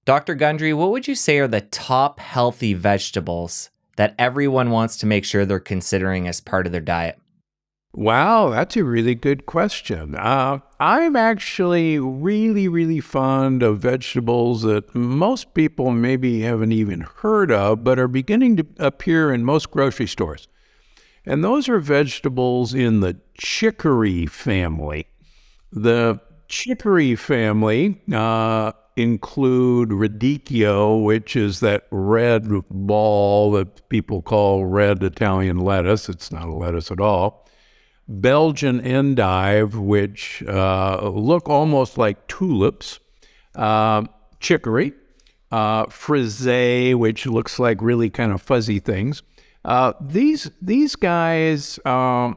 Dr. Gundry, what would you say are the top healthy vegetables that everyone wants to make sure they're considering as part of their diet? Wow, that's a really good question. I'm actually really fond of vegetables that most people maybe haven't even heard of, but are beginning to appear in most grocery stores. And those are vegetables in the chicory family. The chicory family include radicchio, which is that red ball that people call red Italian lettuce. It's not a lettuce at all. Belgian endive, which look almost like tulips. Chicory. Frisee, which looks like really kind of fuzzy things. These guys are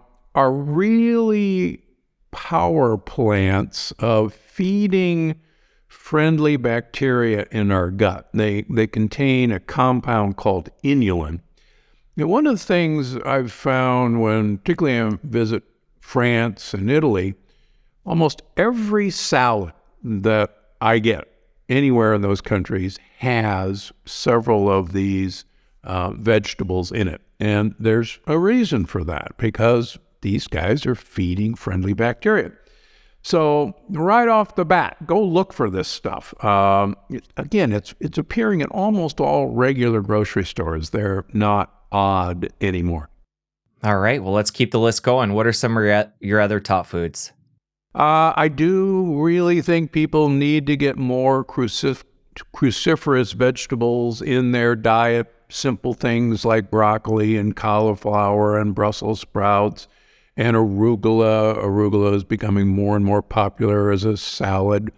really power plants of feeding friendly bacteria in our gut. They contain a compound called inulin. Now, one of the things I've found when, particularly I visit France and Italy, almost every salad that I get anywhere in those countries has several of these vegetables in it. And there's a reason for that, because these guys are feeding friendly bacteria. So right off the bat, go look for this stuff. Again, it's appearing in almost all regular grocery stores. They're not odd anymore. All right, well, let's keep the list going. What are some of your other top foods? I do really think people need to get more cruciferous vegetables in their diet. Simple things like broccoli and cauliflower and Brussels sprouts and arugula. Arugula is becoming more and more popular as a salad.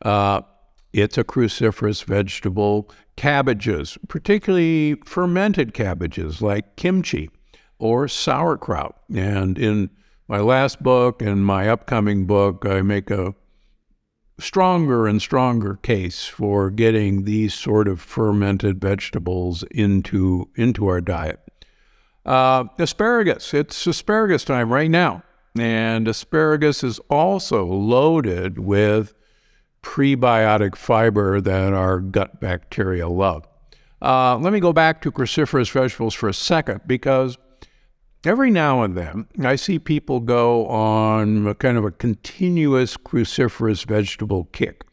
It's a cruciferous vegetable. Cabbages, particularly fermented cabbages like kimchi or sauerkraut. And in my last book and my upcoming book, I make a stronger and stronger case for getting these sort of fermented vegetables into our diet. Asparagus, it's asparagus time right now. And asparagus is also loaded with prebiotic fiber that our gut bacteria love. Let me go back to cruciferous vegetables for a second, because every now and then I see people go on a kind of a continuous cruciferous vegetable kick.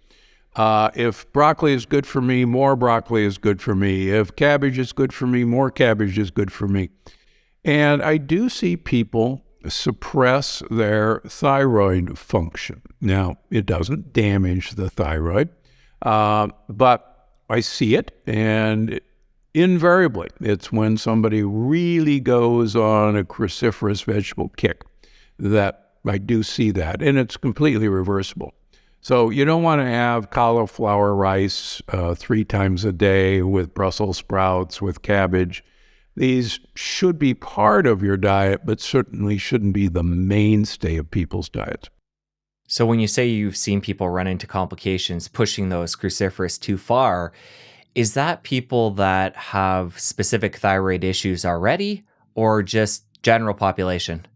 If broccoli is good for me, more broccoli is good for me. If cabbage is good for me, more cabbage is good for me. And I do see people suppress their thyroid function. Now, it doesn't damage the thyroid, but I see it, and invariably, it's when somebody really goes on a cruciferous vegetable kick that I do see that, and it's completely reversible. So you don't want to have cauliflower rice 3 times a day with Brussels sprouts, with cabbage. These should be part of your diet, but certainly shouldn't be the mainstay of people's diets. So when you say you've seen people run into complications pushing those cruciferous too far, is that people that have specific thyroid issues already, or just general population?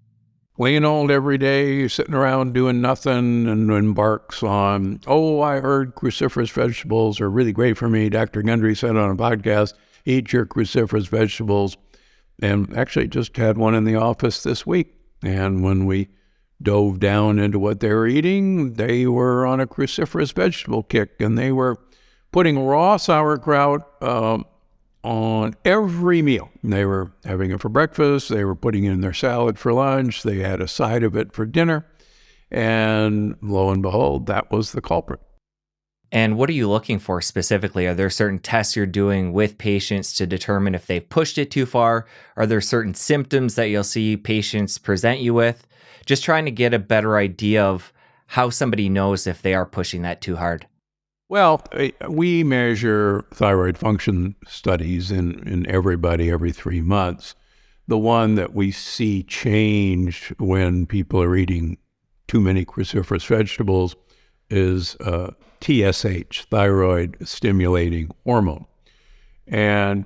Plain old every day, sitting around doing nothing and embarks on, I heard cruciferous vegetables are really great for me. Dr. Gundry said on a podcast, eat your cruciferous vegetables. And actually just had one in the office this week. And when we dove down into what they were eating, they were on a cruciferous vegetable kick, and they were putting raw sauerkraut on every meal. They were having it for breakfast. They were putting it in their salad for lunch. They had a side of it for dinner. And lo and behold, that was the culprit. And what are you looking for specifically? Are there certain tests you're doing with patients to determine if they've pushed it too far? Are there certain symptoms that you'll see patients present you with? Just trying to get a better idea of how somebody knows if they are pushing that too hard. Well, we measure thyroid function studies in everybody every 3 months. The one that we see change when people are eating too many cruciferous vegetables is TSH, thyroid stimulating hormone. And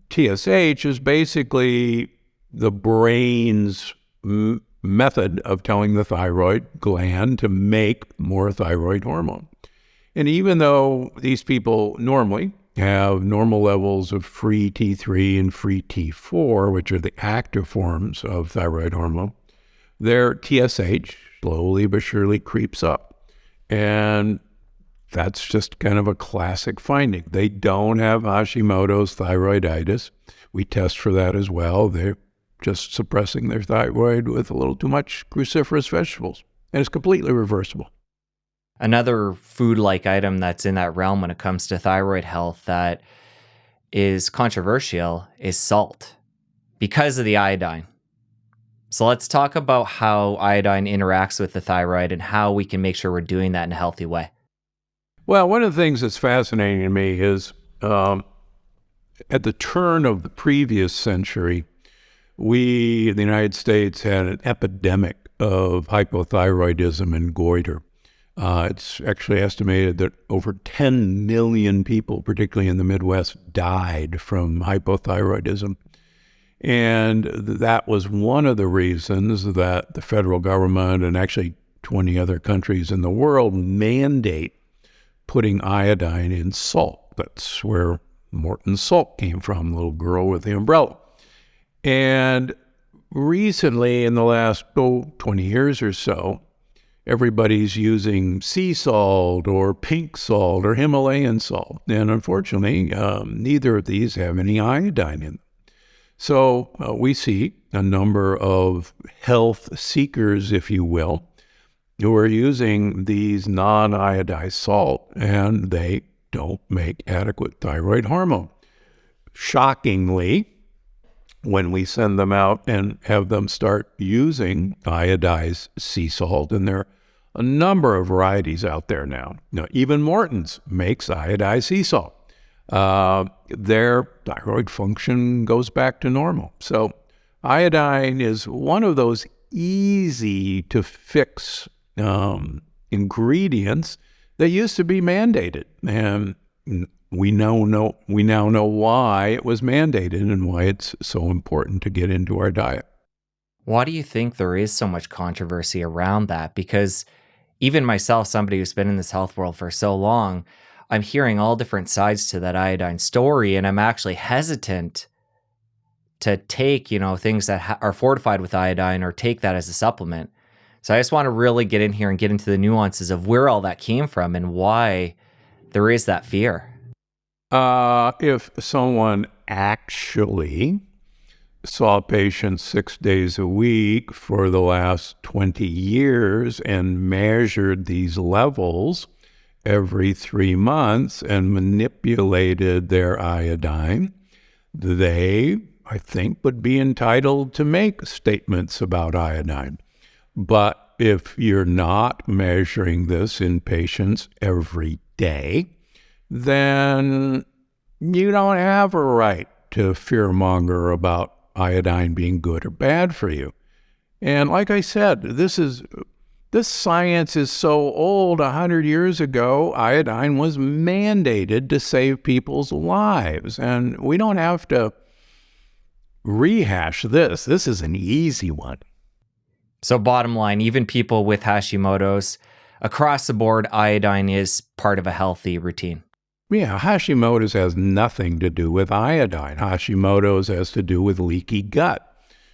TSH is basically the brain's method of telling the thyroid gland to make more thyroid hormone. And even though these people normally have normal levels of free T3 and free T4, which are the active forms of thyroid hormone, their TSH slowly but surely creeps up. And that's just kind of a classic finding. They don't have Hashimoto's thyroiditis. We test for that as well. They're just suppressing their thyroid with a little too much cruciferous vegetables. And it's completely reversible. Another food-like item that's in that realm when it comes to thyroid health that is controversial is salt because of the iodine. So let's talk about how iodine interacts with the thyroid and how we can make sure we're doing that in a healthy way. Well, one of the things that's fascinating to me is at the turn of the previous century, we, in the United States, had an epidemic of hypothyroidism and goiter. It's actually estimated that over 10 million people, particularly in the Midwest, died from hypothyroidism. And that was one of the reasons that the federal government and actually 20 other countries in the world mandate putting iodine in salt. That's where Morton's salt came from, the little girl with the umbrella. And recently, in the last 20 years or so, everybody's using sea salt or pink salt or Himalayan salt. And unfortunately, neither of these have any iodine in them. So we see a number of health seekers, if you will, who are using these non-iodized salt, and they don't make adequate thyroid hormone. Shockingly, when we send them out and have them start using iodized sea salt, and there are a number of varieties out there now. Even Morton's makes iodized sea salt. Their thyroid function goes back to normal. So iodine is one of those easy to fix ingredients that used to be mandated. And we now know why it was mandated and why it's so important to get into our diet. Why do you think there is so much controversy around that? Because even myself, somebody who's been in this health world for so long, I'm hearing all different sides to that iodine story, and I'm actually hesitant to take, things that are fortified with iodine or take that as a supplement. So I just want to really get in here and get into the nuances of where all that came from and why there is that fear. If someone actually saw patients 6 days a week for the last 20 years and measured these levels every 3 months and manipulated their iodine, they, I think, would be entitled to make statements about iodine. But if you're not measuring this in patients every day, then you don't have a right to fearmonger about iodine being good or bad for you. And like I said, this science is so old. 100 years ago, iodine was mandated to save people's lives. And we don't have to rehash this. This is an easy one. So bottom line, even people with Hashimoto's, across the board, iodine is part of a healthy routine. Yeah, Hashimoto's has nothing to do with iodine. Hashimoto's has to do with leaky gut.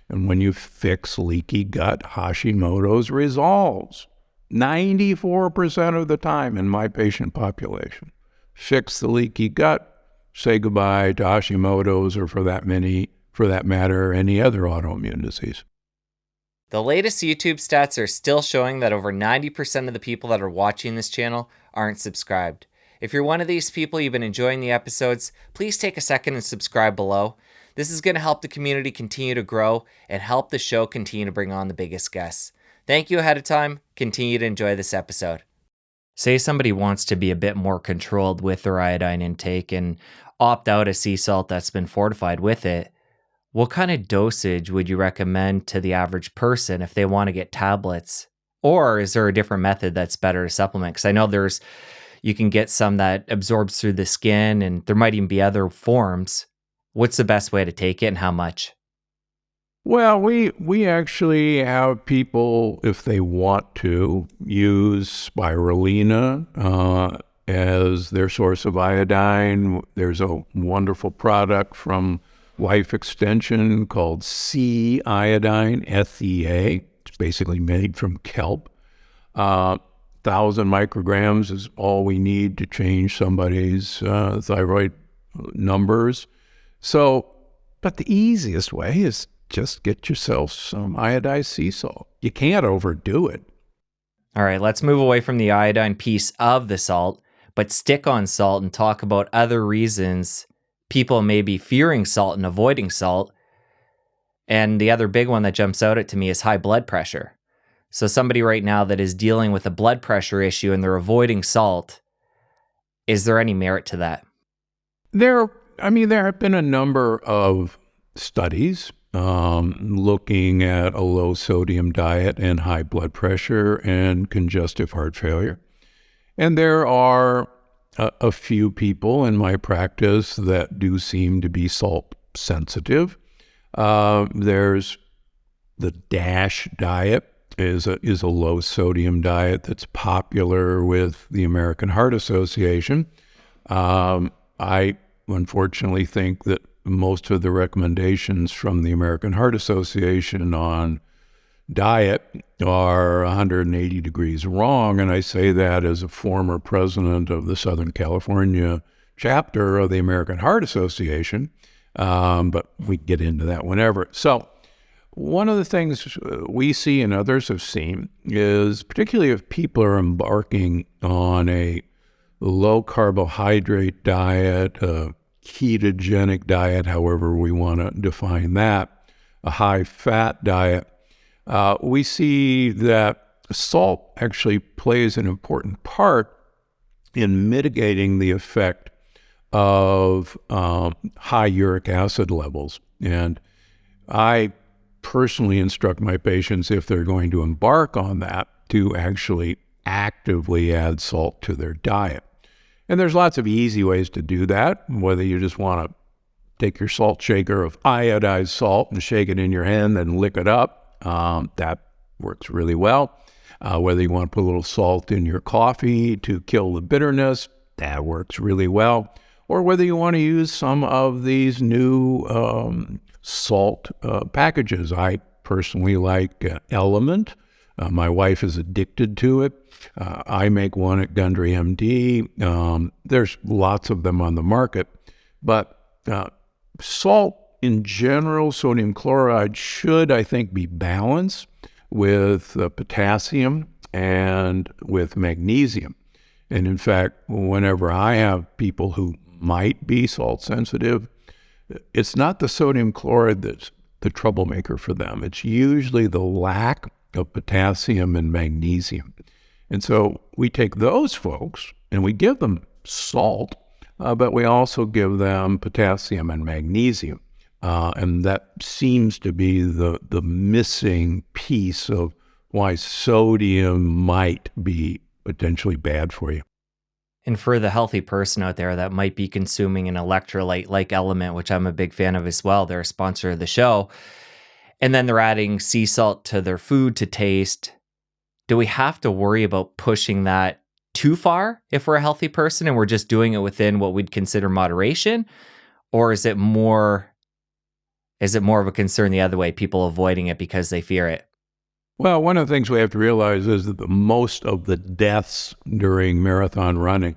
And when you fix leaky gut, Hashimoto's resolves 94% of the time in my patient population. Fix the leaky gut, say goodbye to Hashimoto's, or for that matter, any other autoimmune disease. The latest YouTube stats are still showing that over 90% of the people that are watching this channel aren't subscribed. If you're one of these people, you've been enjoying the episodes, please take a second and subscribe below. This is going to help the community continue to grow and help the show continue to bring on the biggest guests. Thank you ahead of time. Continue to enjoy this episode. Say somebody wants to be a bit more controlled with their iodine intake and opt out a sea salt that's been fortified with it. What kind of dosage would you recommend to the average person if they want to get tablets? Or is there a different method that's better to supplement? Because I know you can get some that absorbs through the skin, and there might even be other forms. What's the best way to take it and how much? Well, we actually have people, if they want to, use spirulina as their source of iodine. There's a wonderful product from Life Extension called sea iodine, SEA. It's basically made from kelp. 1,000 micrograms is all we need to change somebody's thyroid numbers. So, but the easiest way is just get yourself some iodized sea salt. You can't overdo it. All right, let's move away from the iodine piece of the salt, but stick on salt and talk about other reasons people may be fearing salt and avoiding salt. And the other big one that jumps out at me is high blood pressure. So somebody right now that is dealing with a blood pressure issue and they're avoiding salt, is there any merit to that? There have been a number of studies looking at a low sodium diet and high blood pressure and congestive heart failure. And there are a few people in my practice that do seem to be salt sensitive. There's the DASH diet is a low sodium diet that's popular with the American Heart Association. I unfortunately think that most of the recommendations from the American Heart Association on diet are 180 degrees wrong, and I say that as a former president of the Southern California chapter of the American Heart Association, but we can get into that whenever. So one of the things we see and others have seen is, particularly if people are embarking on a low carbohydrate diet, a ketogenic diet, however we want to define that, a high fat diet, we see that salt actually plays an important part in mitigating the effect of high uric acid levels. And I personally instruct my patients, if they're going to embark on that, to actually actively add salt to their diet. And there's lots of easy ways to do that, whether you just want to take your salt shaker of iodized salt and shake it in your hand and lick it up. That works really well. Whether you want to put a little salt in your coffee to kill the bitterness, that works really well. Or whether you want to use some of these new salt packages. I personally like Element. My wife is addicted to it. I make one at Gundry MD. There's lots of them on the market. But salt in general, sodium chloride should, I think, be balanced with potassium and with magnesium. And in fact, whenever I have people who might be salt sensitive, it's not the sodium chloride that's the troublemaker for them. It's usually the lack of potassium and magnesium. And so we take those folks and we give them salt, but we also give them potassium and magnesium. And that seems to be the missing piece of why sodium might be potentially bad for you. And for the healthy person out there that might be consuming an electrolyte like Element, which I'm a big fan of as well, they're a sponsor of the show, and then they're adding sea salt to their food to taste, do we have to worry about pushing that too far if we're a healthy person and we're just doing it within what we'd consider moderation? Or is it more of a concern the other way, people avoiding it because they fear it? Well, one of the things we have to realize is that most of the deaths during marathon running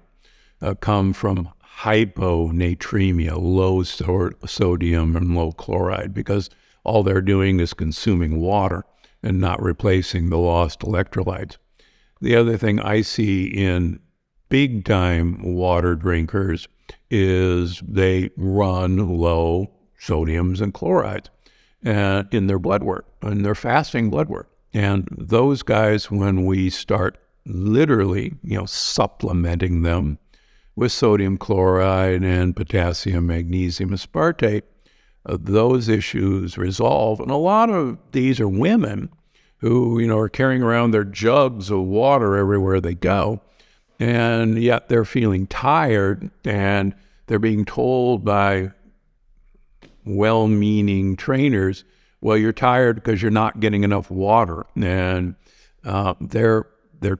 come from hyponatremia, low sodium and low chloride, because all they're doing is consuming water and not replacing the lost electrolytes. The other thing I see in big-time water drinkers is they run low sodiums and chlorides in their blood work, in their fasting blood work. And those guys, when we start literally, supplementing them with sodium chloride and potassium, magnesium, aspartate, those issues resolve. And a lot of these are women who, are carrying around their jugs of water everywhere they go, and yet they're feeling tired, and they're being told by well-meaning trainers, well, you're tired because you're not getting enough water. And they're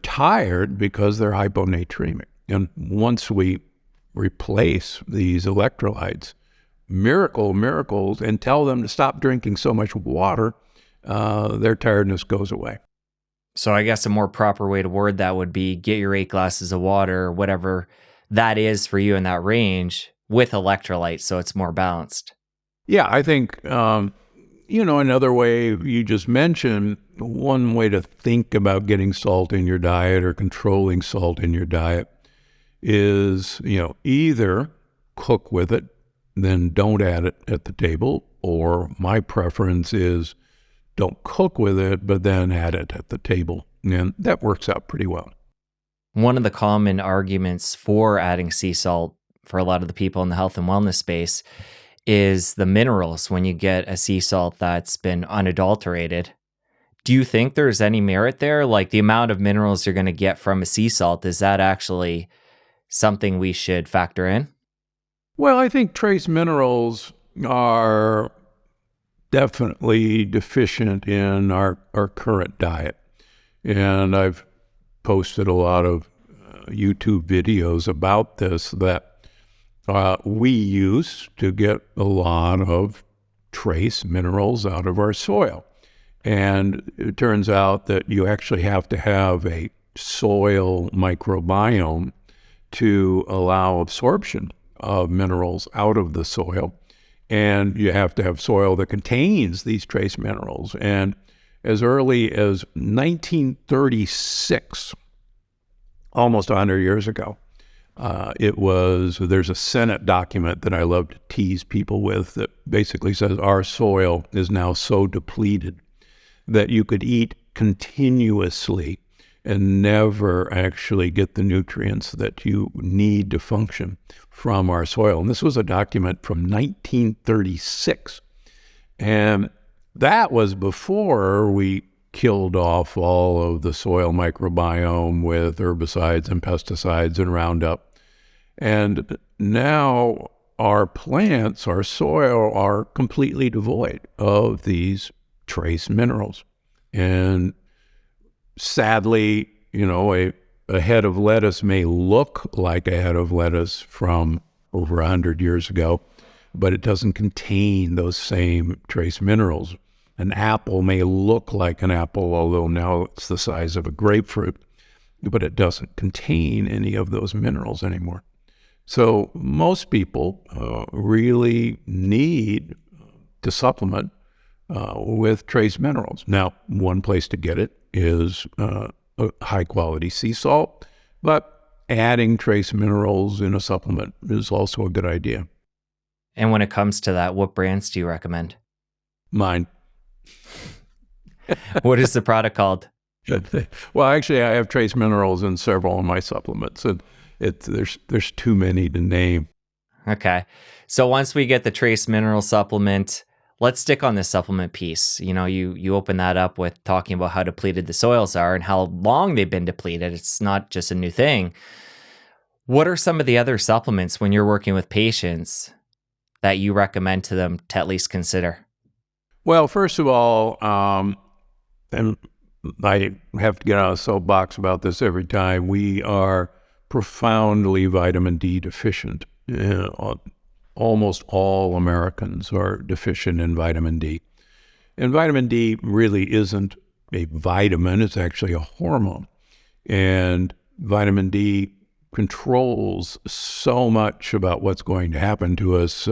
tired because they're hyponatremic. And once we replace these electrolytes, miracles, and tell them to stop drinking so much water, their tiredness goes away. So I guess a more proper way to word that would be get your 8 glasses of water, whatever that is for you in that range, with electrolytes so it's more balanced. Yeah, I think, another way you just mentioned, one way to think about getting salt in your diet or controlling salt in your diet is, either cook with it, then don't add it at the table, or my preference is don't cook with it, but then add it at the table. And that works out pretty well. One of the common arguments for adding sea salt for a lot of the people in the health and wellness space is the minerals when you get a sea salt that's been unadulterated. Do you think there's any merit there? Like the amount of minerals you're going to get from a sea salt, is that actually something we should factor in? Well, I think trace minerals are definitely deficient in our current diet. And I've posted a lot of YouTube videos about this that we use to get a lot of trace minerals out of our soil. And it turns out that you actually have to have a soil microbiome to allow absorption of minerals out of the soil. And you have to have soil that contains these trace minerals. And as early as 1936, almost 100 years ago, there's a Senate document that I love to tease people with that basically says our soil is now so depleted that you could eat continuously and never actually get the nutrients that you need to function from our soil. And this was a document from 1936. And that was before we killed off all of the soil microbiome with herbicides and pesticides and Roundup. And now our plants, our soil, are completely devoid of these trace minerals. And sadly, a head of lettuce may look like a head of lettuce from over 100 years ago, but it doesn't contain those same trace minerals. An apple may look like an apple, although now it's the size of a grapefruit, but it doesn't contain any of those minerals anymore. So most people really need to supplement with trace minerals. Now, one place to get it is a high-quality sea salt, but adding trace minerals in a supplement is also a good idea. And when it comes to that, what brands do you recommend? Mine. What is the product called? Well, actually, I have trace minerals in several of my supplements, and there's too many to name. Okay. So once we get the trace mineral supplement, let's stick on this supplement piece. You open that up with talking about how depleted the soils are and how long they've been depleted. It's not just a new thing. What are some of the other supplements when you're working with patients that you recommend to them to at least consider? Well, first of all, and I have to get on a soapbox about this every time, we are profoundly vitamin D deficient. Almost all Americans are deficient in vitamin D. And vitamin D really isn't a vitamin, it's actually a hormone. And vitamin D controls so much about what's going to happen to us.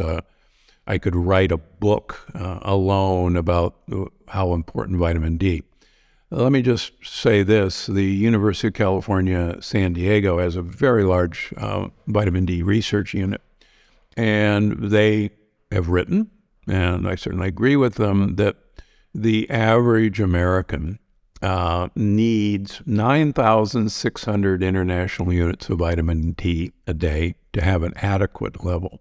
I could write a book alone about how important vitamin D. Let me just say this. The University of California, San Diego has a very large vitamin D research unit. And they have written, and I certainly agree with them, that the average American needs 9,600 international units of vitamin D a day to have an adequate level.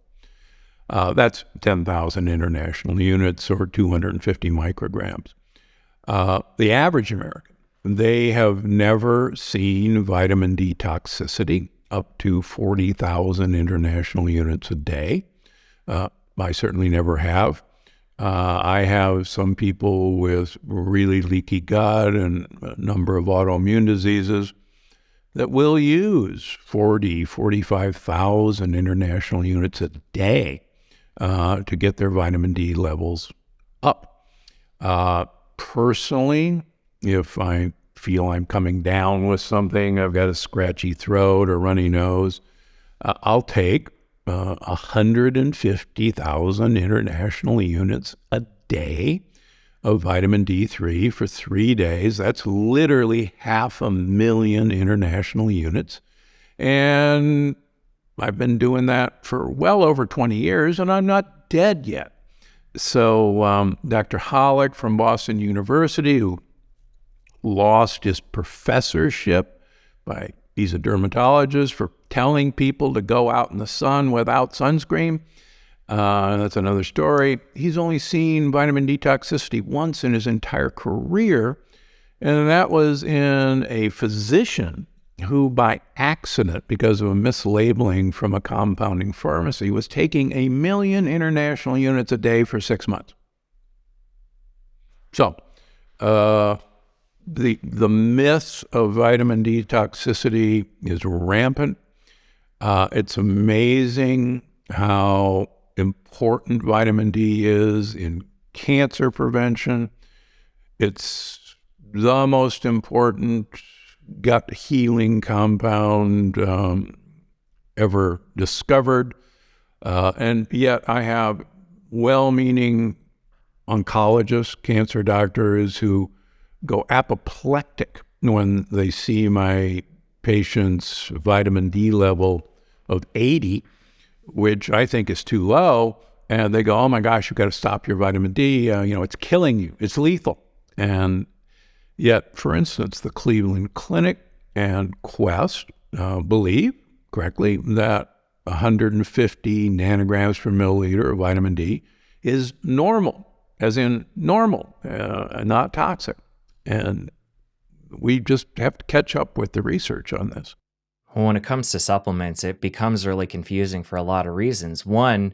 That's 10,000 international units or 250 micrograms. The average American, they have never seen vitamin D toxicity up to 40,000 international units a day. I certainly never have. I have some people with really leaky gut and a number of autoimmune diseases. that will use 45,000 international units a day to get their vitamin D levels up. Personally, if I feel I'm coming down with something, I've got a scratchy throat or runny nose, I'll take 150,000 international units a day of vitamin D3 for 3 days. That's literally 500,000 international units. And I've been doing that for well over 20 years, and I'm not dead yet. So Dr. Hollick from Boston University, who lost his professorship he's a dermatologist for telling people to go out in the sun without sunscreen. That's another story. He's only seen vitamin D toxicity once in his entire career, and that was in a physician who, by accident, because of a mislabeling from a compounding pharmacy, was taking 1 million international units a day for 6 months. So, the myth of vitamin D toxicity is rampant. It's amazing how important vitamin D is in cancer prevention. It's the most important gut healing compound ever discovered. And yet I have well-meaning oncologists, cancer doctors who go apoplectic when they see my patient's vitamin D level of 80, which I think is too low. And they go, oh my gosh, you've got to stop your vitamin D. It's killing you. It's lethal. And yet, for instance, the Cleveland Clinic and Quest believe correctly that 150 nanograms per milliliter of vitamin D is normal, as in normal, not toxic. And we just have to catch up with the research on this. Well, when it comes to supplements, it becomes really confusing for a lot of reasons. One,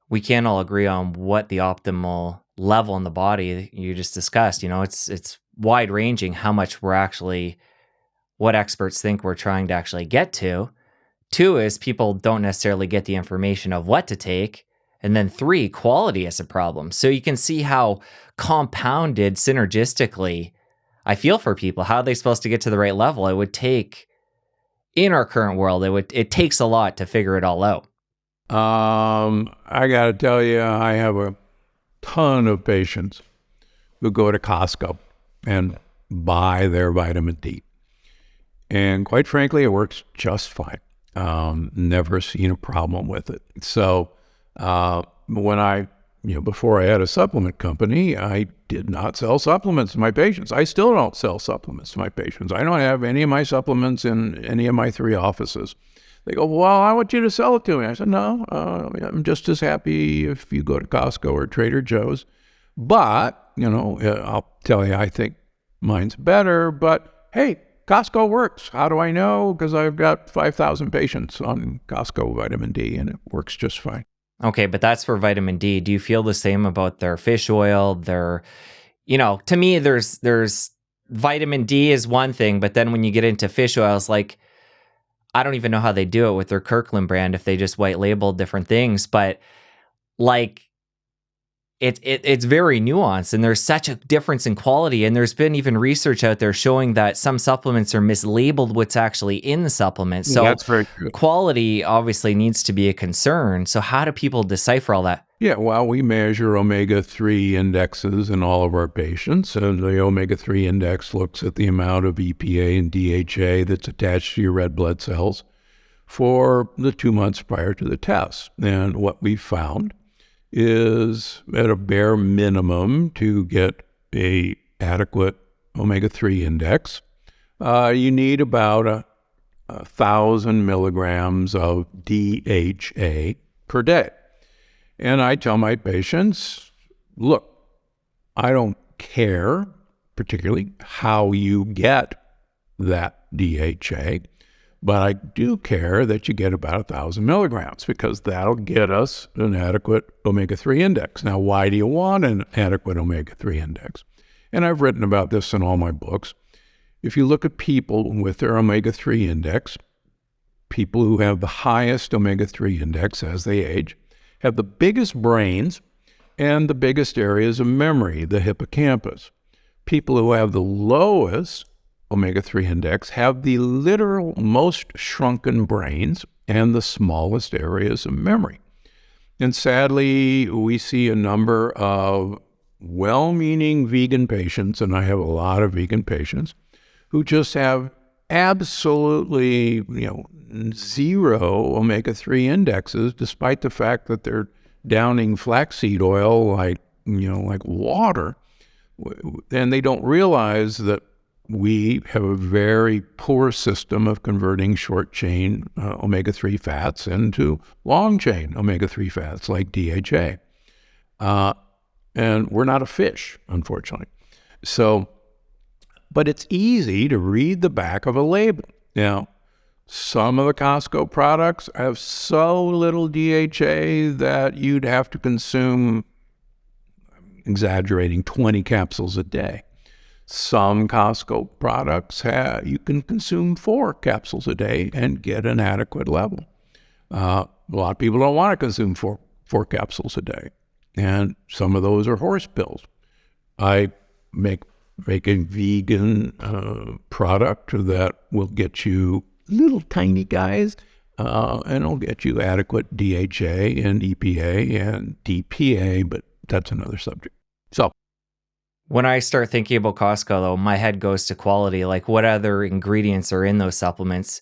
we can't all agree on what the optimal level in the body you just discussed. It's wide ranging how much what experts think we're trying to actually get to. Two is people don't necessarily get the information of what to take. And then three, quality is a problem. So you can see how compounded synergistically, I feel for people. How are they supposed to get to the right level? It would take, in our current world, it takes a lot to figure it all out. I got to tell you, I have a ton of patients who go to Costco and buy their vitamin D. And quite frankly, it works just fine. Never seen a problem with it. So when before I had a supplement company, I did not sell supplements to my patients. I still don't sell supplements to my patients. I don't have any of my supplements in any of my 3 offices. They go, well, I want you to sell it to me. I said, no, I'm just as happy if you go to Costco or Trader Joe's. But, I'll tell you, I think mine's better. But, hey, Costco works. How do I know? Because I've got 5,000 patients on Costco vitamin D, and it works just fine. Okay, but that's for vitamin D. Do you feel the same about their fish oil? To me, there's vitamin D is one thing, but then when you get into fish oils, like, I don't even know how they do it with their Kirkland brand, if they just white label different things, but like, it's very nuanced, and there's such a difference in quality. And there's been even research out there showing that some supplements are mislabeled what's actually in the supplement. So that's very true. Quality obviously needs to be a concern. So how do people decipher all that? Yeah, well, we measure omega-3 indexes in all of our patients, and the omega-3 index looks at the amount of EPA and DHA that's attached to your red blood cells for the 2 months prior to the test. And what we found is, at a bare minimum, to get a adequate omega-3 index, you need about 1,000 milligrams of DHA per day. And I tell my patients, look, I don't care particularly how you get that DHA, but I do care that you get about 1,000 milligrams, because that'll get us an adequate omega-3 index. Now, why do you want an adequate omega-3 index? And I've written about this in all my books. if you look at people with their omega-3 index, people who have the highest omega-3 index as they age have the biggest brains and the biggest areas of memory, the hippocampus. People who have the lowest omega-3 index have the literal most shrunken brains and the smallest areas of memory. And sadly, we see a number of well-meaning vegan patients, and I have a lot of vegan patients, who just have absolutely, zero omega-3 indexes, despite the fact that they're downing flaxseed oil like water. And they don't realize that we have a very poor system of converting short-chain omega-3 fats into long-chain omega-3 fats like DHA. And we're not a fish, unfortunately. But it's easy to read the back of a label. Now, some of the Costco products have so little DHA that you'd have to consume, exaggerating, 20 capsules a day. Some Costco products you can consume 4 capsules a day and get an adequate level. A lot of people don't want to consume four capsules a day, and some of those are horse pills. I make a vegan product that will get you little tiny guys, and it'll get you adequate DHA and EPA and DPA, but that's another subject. So when I start thinking about Costco, though, my head goes to quality. Like, what other ingredients are in those supplements?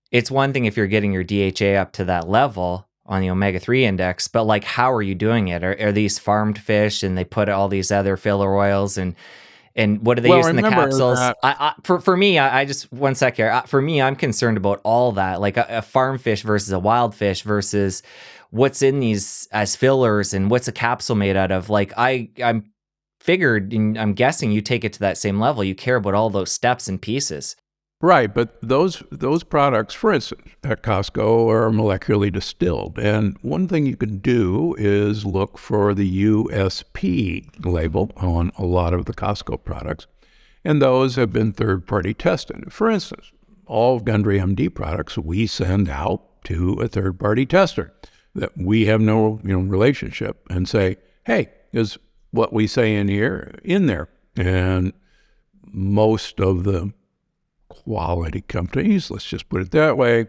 It's one thing if you're getting your DHA up to that level on the omega-3 index, but like, how are you doing it? Are these farmed fish and they put all these other filler oils and what do they use in the capsules? For me, I just, one sec here. For me, I'm concerned about all that, like a farm fish versus a wild fish versus what's in these as fillers and what's a capsule made out of. Like, I'm figured, and I'm guessing you take it to that same level. You care about all those steps and pieces. Right, but those products, for instance, at Costco are molecularly distilled. And one thing you can do is look for the USP label on a lot of the Costco products. And those have been third-party tested. For instance, all of Gundry MD products we send out to a third-party tester that we have no relationship and say, hey, is what we say in here in there? And most of the quality companies, let's just put it that way,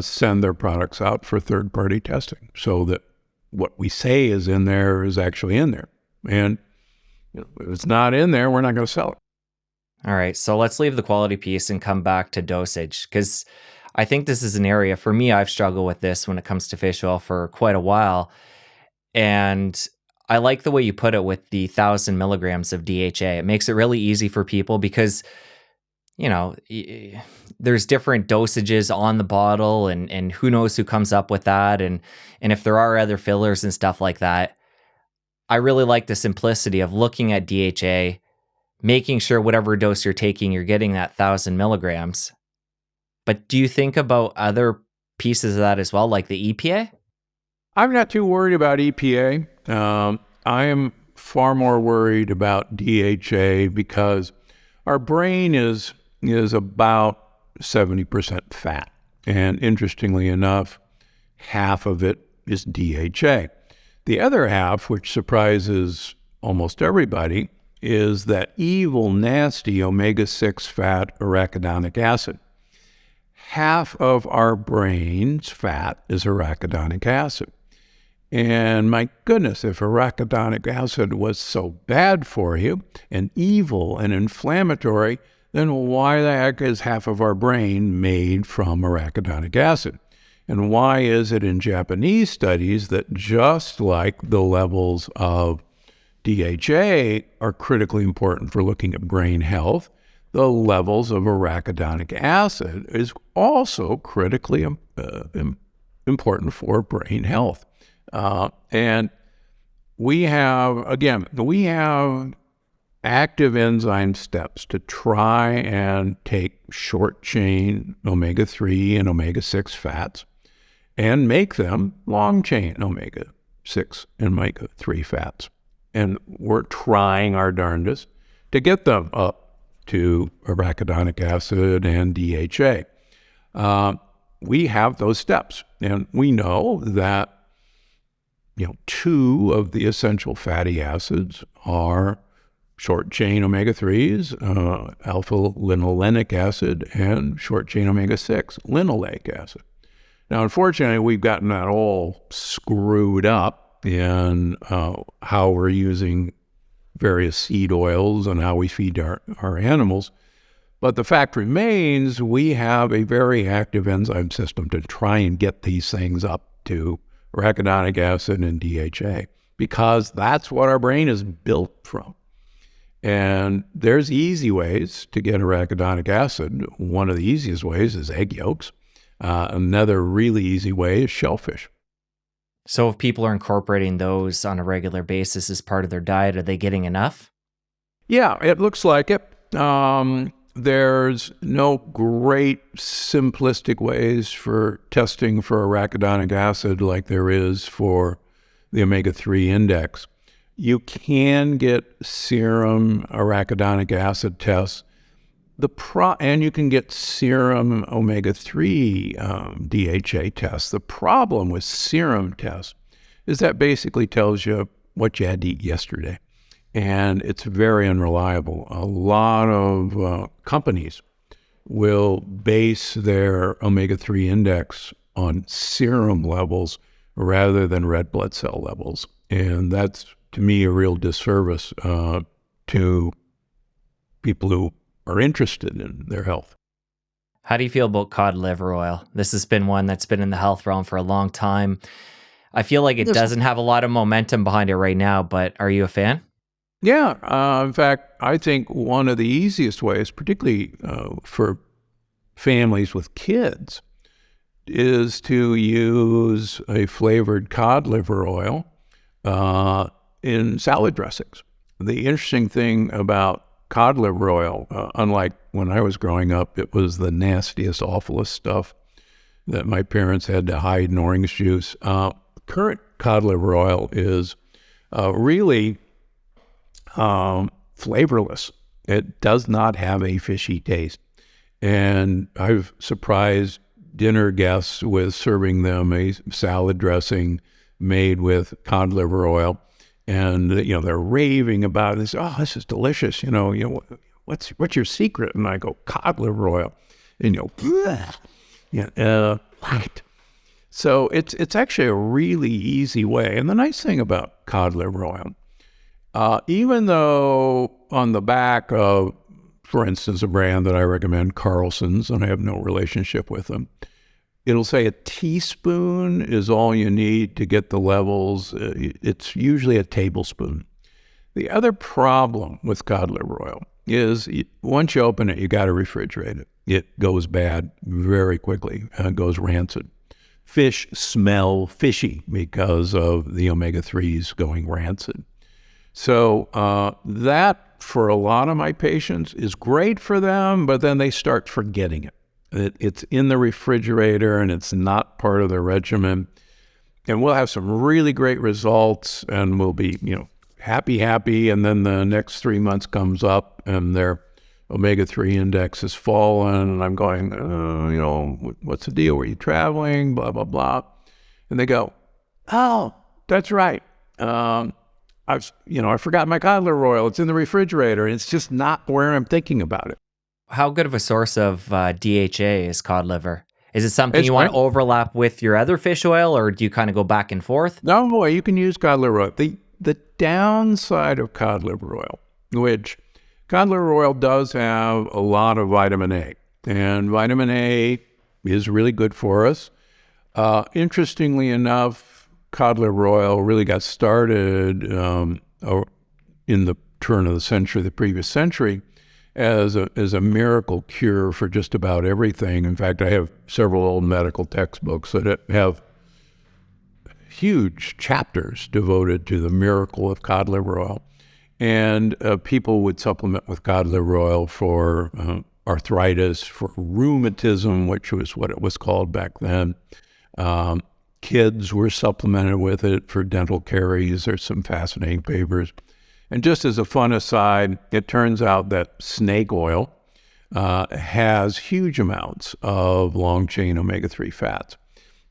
send their products out for third-party testing so that what we say is in there is actually in there. And if it's not in there, we're not going to sell it. All right, so let's leave the quality piece and come back to dosage, because I think this is an area, for me, I've struggled with this when it comes to fish oil for quite a while. And I like the way you put it with the 1,000 milligrams of DHA. It makes it really easy for people because there's different dosages on the bottle and who knows who comes up with that. And if there are other fillers and stuff like that, I really like the simplicity of looking at DHA, making sure whatever dose you're taking, you're getting that 1,000 milligrams. But do you think about other pieces of that as well, like the EPA? I'm not too worried about EPA. I am far more worried about DHA because our brain is about 70% fat. And interestingly enough, half of it is DHA. The other half, which surprises almost everybody, is that evil, nasty omega-6 fat arachidonic acid. Half of our brain's fat is arachidonic acid. And my goodness, if arachidonic acid was so bad for you and evil and inflammatory, then why the heck is half of our brain made from arachidonic acid? And why is it in Japanese studies that just like the levels of DHA are critically important for looking at brain health, the levels of arachidonic acid is also critically important for brain health. And we have active enzyme steps to try and take short-chain omega-3 and omega-6 fats and make them long-chain omega-6 and omega-3 fats. And we're trying our darndest to get them up to arachidonic acid and DHA. We have those steps, and we know that two of the essential fatty acids are short-chain omega-3s, alpha-linolenic acid, and short-chain omega-6, linoleic acid. Now, unfortunately, we've gotten that all screwed up in how we're using various seed oils and how we feed our animals. But the fact remains, we have a very active enzyme system to try and get these things up to arachidonic acid and DHA, because that's what our brain is built from. And there's easy ways to get arachidonic acid. One of the easiest ways is egg yolks. Another really easy way is shellfish. So if people are incorporating those on a regular basis as part of their diet, are they getting enough? Yeah, it looks like it. There's no great simplistic ways for testing for arachidonic acid like there is for the omega-3 index. You can get serum arachidonic acid tests, and you can get serum omega-3 DHA tests. The problem with serum tests is that basically tells you what you had to eat yesterday, and it's very unreliable. A lot of companies will base their omega-3 index on serum levels rather than red blood cell levels, and that's, to me, a real disservice to people who are interested in their health. How do you feel about cod liver oil? This has been one that's been in the health realm for a long time. I feel like it doesn't have a lot of momentum behind it right now, but are you a fan? Yeah. In fact, I think one of the easiest ways, particularly for families with kids, is to use a flavored cod liver oil in salad dressings. The interesting thing about cod liver oil, unlike when I was growing up, it was the nastiest, awfulest stuff that my parents had to hide in orange juice. Current cod liver oil is really flavorless. It does not have a fishy taste. And I've surprised dinner guests with serving them a salad dressing made with cod liver oil. And, they're raving about it. They say, oh, this is delicious. What's your secret? And I go, cod liver oil. And, what? So it's actually a really easy way. And the nice thing about cod liver oil, even though on the back of, for instance, a brand that I recommend, Carlson's, and I have no relationship with them, it'll say a teaspoon is all you need to get the levels. It's usually a tablespoon. The other problem with cod liver oil is once you open it, you got to refrigerate it. It goes bad very quickly. It goes rancid. Fish smell fishy because of the omega-3s going rancid. So that, for a lot of my patients, is great for them, but then they start forgetting it. It's in the refrigerator and it's not part of their regimen. And we'll have some really great results and we'll be, happy. And then the next 3 months comes up and their omega-3 index has fallen. And I'm going, what's the deal? Were you traveling? Blah, blah, blah. And they go, oh, that's right. I forgot my cod liver oil. It's in the refrigerator. And it's just not where I'm thinking about it. How good of a source of DHA is cod liver? Is it something you want to overlap with your other fish oil, or do you kind of go back and forth? No, you can use cod liver oil. The downside of cod liver oil, which cod liver oil does have a lot of vitamin A, and vitamin A is really good for us. Interestingly enough, cod liver oil really got started in the turn of the century, the previous century, as a miracle cure for just about everything. In fact, I have several old medical textbooks that have huge chapters devoted to the miracle of cod liver oil. And people would supplement with cod liver oil for arthritis, for rheumatism, which was what it was called back then. Kids were supplemented with it for dental caries. There's some fascinating papers. And just as a fun aside, it turns out that snake oil has huge amounts of long-chain omega-3 fats.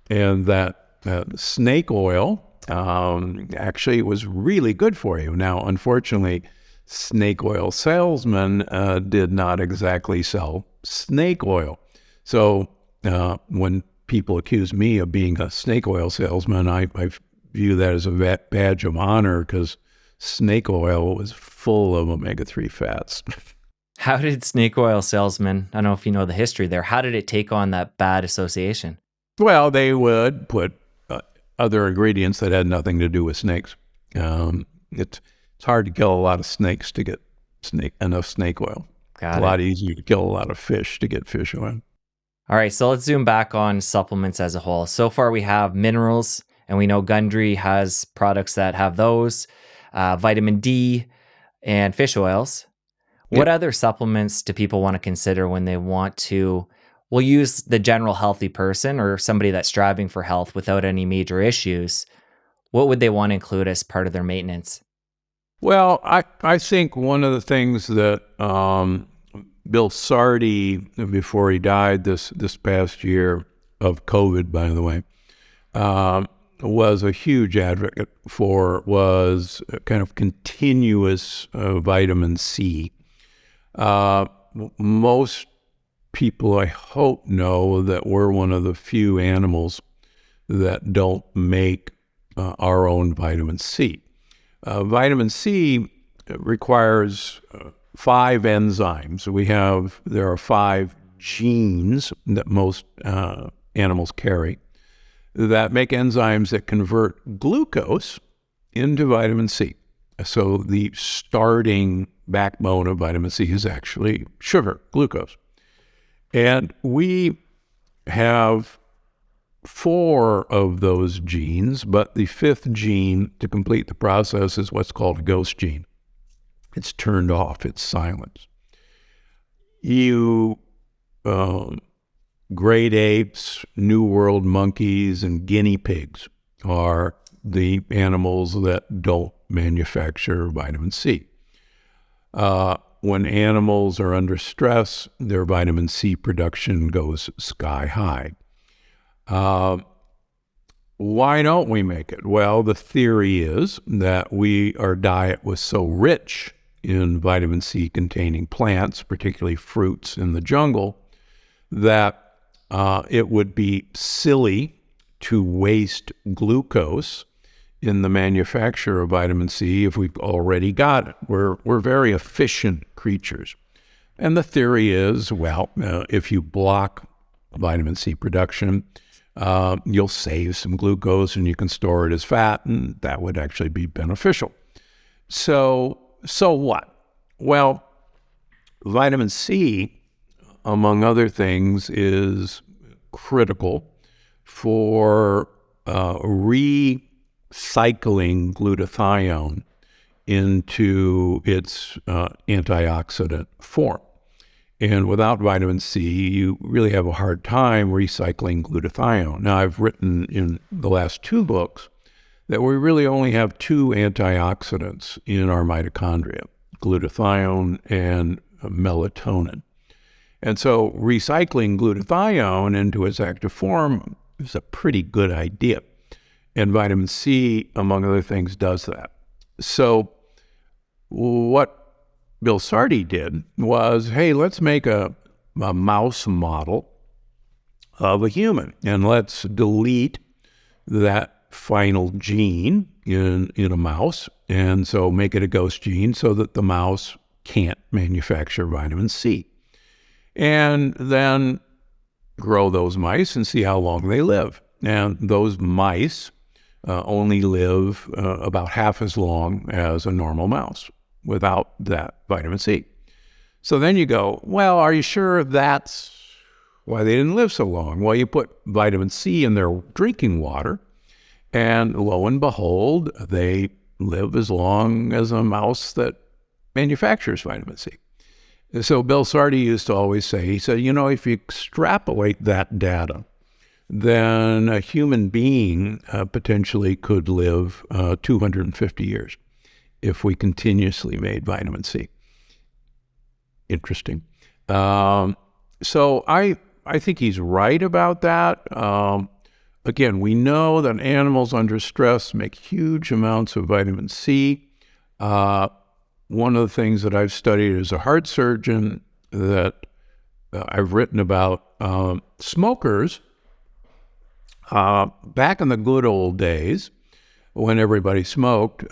And that snake oil actually was really good for you. Now, unfortunately, snake oil salesmen did not exactly sell snake oil. So when people accuse me of being a snake oil salesman, I view that as a badge of honor because snake oil was full of omega-3 fats. How did snake oil salesmen, I don't know if you know the history there, how did it take on that bad association? Well, they would put other ingredients that had nothing to do with snakes. It's hard to kill a lot of snakes to get enough snake oil. It's a lot easier to kill a lot of fish to get fish oil. All right, so let's zoom back on supplements as a whole. So far we have minerals, and we know Gundry has products that have those, vitamin D, and fish oils. What other supplements do people want to consider when they want to, we'll use the general healthy person or somebody that's striving for health without any major issues? What would they want to include as part of their maintenance? Well, I think one of the things that Bill Sardi, before he died this past year of COVID, by the way, was a huge advocate for was a kind of continuous vitamin C. Most people, I hope, know that we're one of the few animals that don't make our own vitamin C. Vitamin C requires 5 enzymes. There are 5 genes that most animals carry that make enzymes that convert glucose into vitamin C. So the starting backbone of vitamin C is actually sugar, glucose. And we have 4 of those genes, but the 5th gene to complete the process is what's called a ghost gene. It's turned off, it's silenced. Great apes, New World monkeys, and guinea pigs are the animals that don't manufacture vitamin C. When animals are under stress, their vitamin C production goes sky high. Why don't we make it? Well, the theory is that our diet was so rich in vitamin C containing plants, particularly fruits in the jungle, that it would be silly to waste glucose in the manufacture of vitamin C if we've already got it. We're very efficient creatures. And the theory is, well, if you block vitamin C production, you'll save some glucose and you can store it as fat, and that would actually be beneficial. So what? Well, vitamin C, among other things, is critical for recycling glutathione into its antioxidant form. And without vitamin C, you really have a hard time recycling glutathione. Now, I've written in the last 2 books that we really only have 2 antioxidants in our mitochondria, glutathione and melatonin. And so recycling glutathione into its active form is a pretty good idea. And vitamin C, among other things, does that. So what Bill Sardi did was, hey, let's make a mouse model of a human, and let's delete that final gene in a mouse, and so make it a ghost gene so that the mouse can't manufacture vitamin C. And then grow those mice and see how long they live. And those mice only live about half as long as a normal mouse without that vitamin C. So then you go, well, are you sure that's why they didn't live so long? Well, you put vitamin C in their drinking water, and lo and behold, they live as long as a mouse that manufactures vitamin C. So Bill Sardi used to always say, he said, if you extrapolate that data, then a human being potentially could live 250 years. if we continuously made vitamin C. Interesting. So I think he's right about that. Again, we know that animals under stress make huge amounts of vitamin C. One of the things that I've studied as a heart surgeon that I've written about, smokers, back in the good old days when everybody smoked,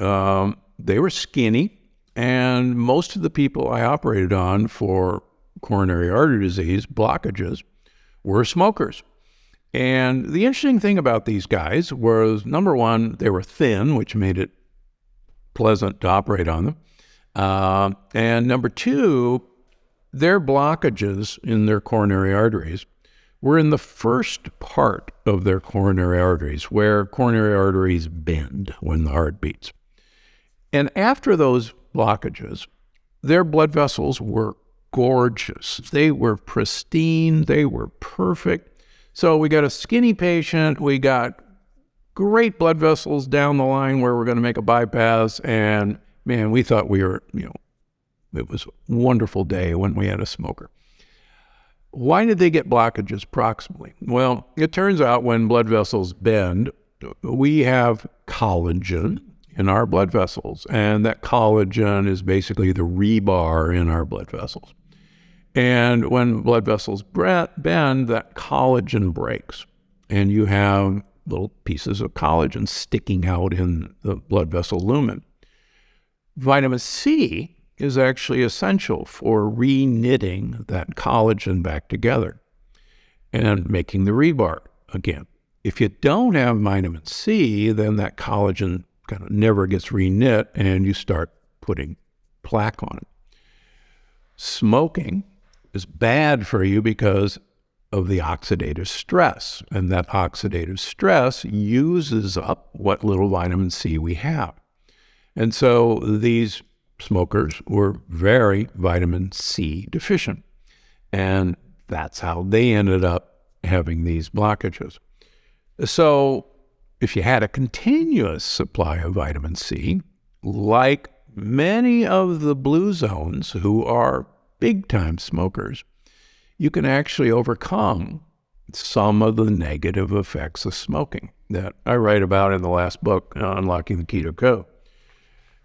they were skinny, and most of the people I operated on for coronary artery disease blockages were smokers. And the interesting thing about these guys was, number one, they were thin, which made it pleasant to operate on them. And number two, their blockages in their coronary arteries were in the first part of their coronary arteries, where coronary arteries bend when the heart beats. And after those blockages, their blood vessels were gorgeous. They were pristine. They were perfect. So we got a skinny patient. We got great blood vessels down the line where we're going to make a bypass. And man, we thought we were, it was a wonderful day when we had a smoker. Why did they get blockages proximally? Well, it turns out when blood vessels bend, we have collagen in our blood vessels. And that collagen is basically the rebar in our blood vessels. And when blood vessels bend, that collagen breaks, and you have little pieces of collagen sticking out in the blood vessel lumen. Vitamin C is actually essential for re-knitting that collagen back together and making the rebar again. If you don't have vitamin C, then that collagen kind of never gets re-knit, and you start putting plaque on it. Smoking is bad for you because of the oxidative stress, and that oxidative stress uses up what little vitamin C we have. And so these smokers were very vitamin C deficient, and that's how they ended up having these blockages. So if you had a continuous supply of vitamin C, like many of the blue zones who are big-time smokers, you can actually overcome some of the negative effects of smoking that I write about in the last book, Unlocking the Keto Code.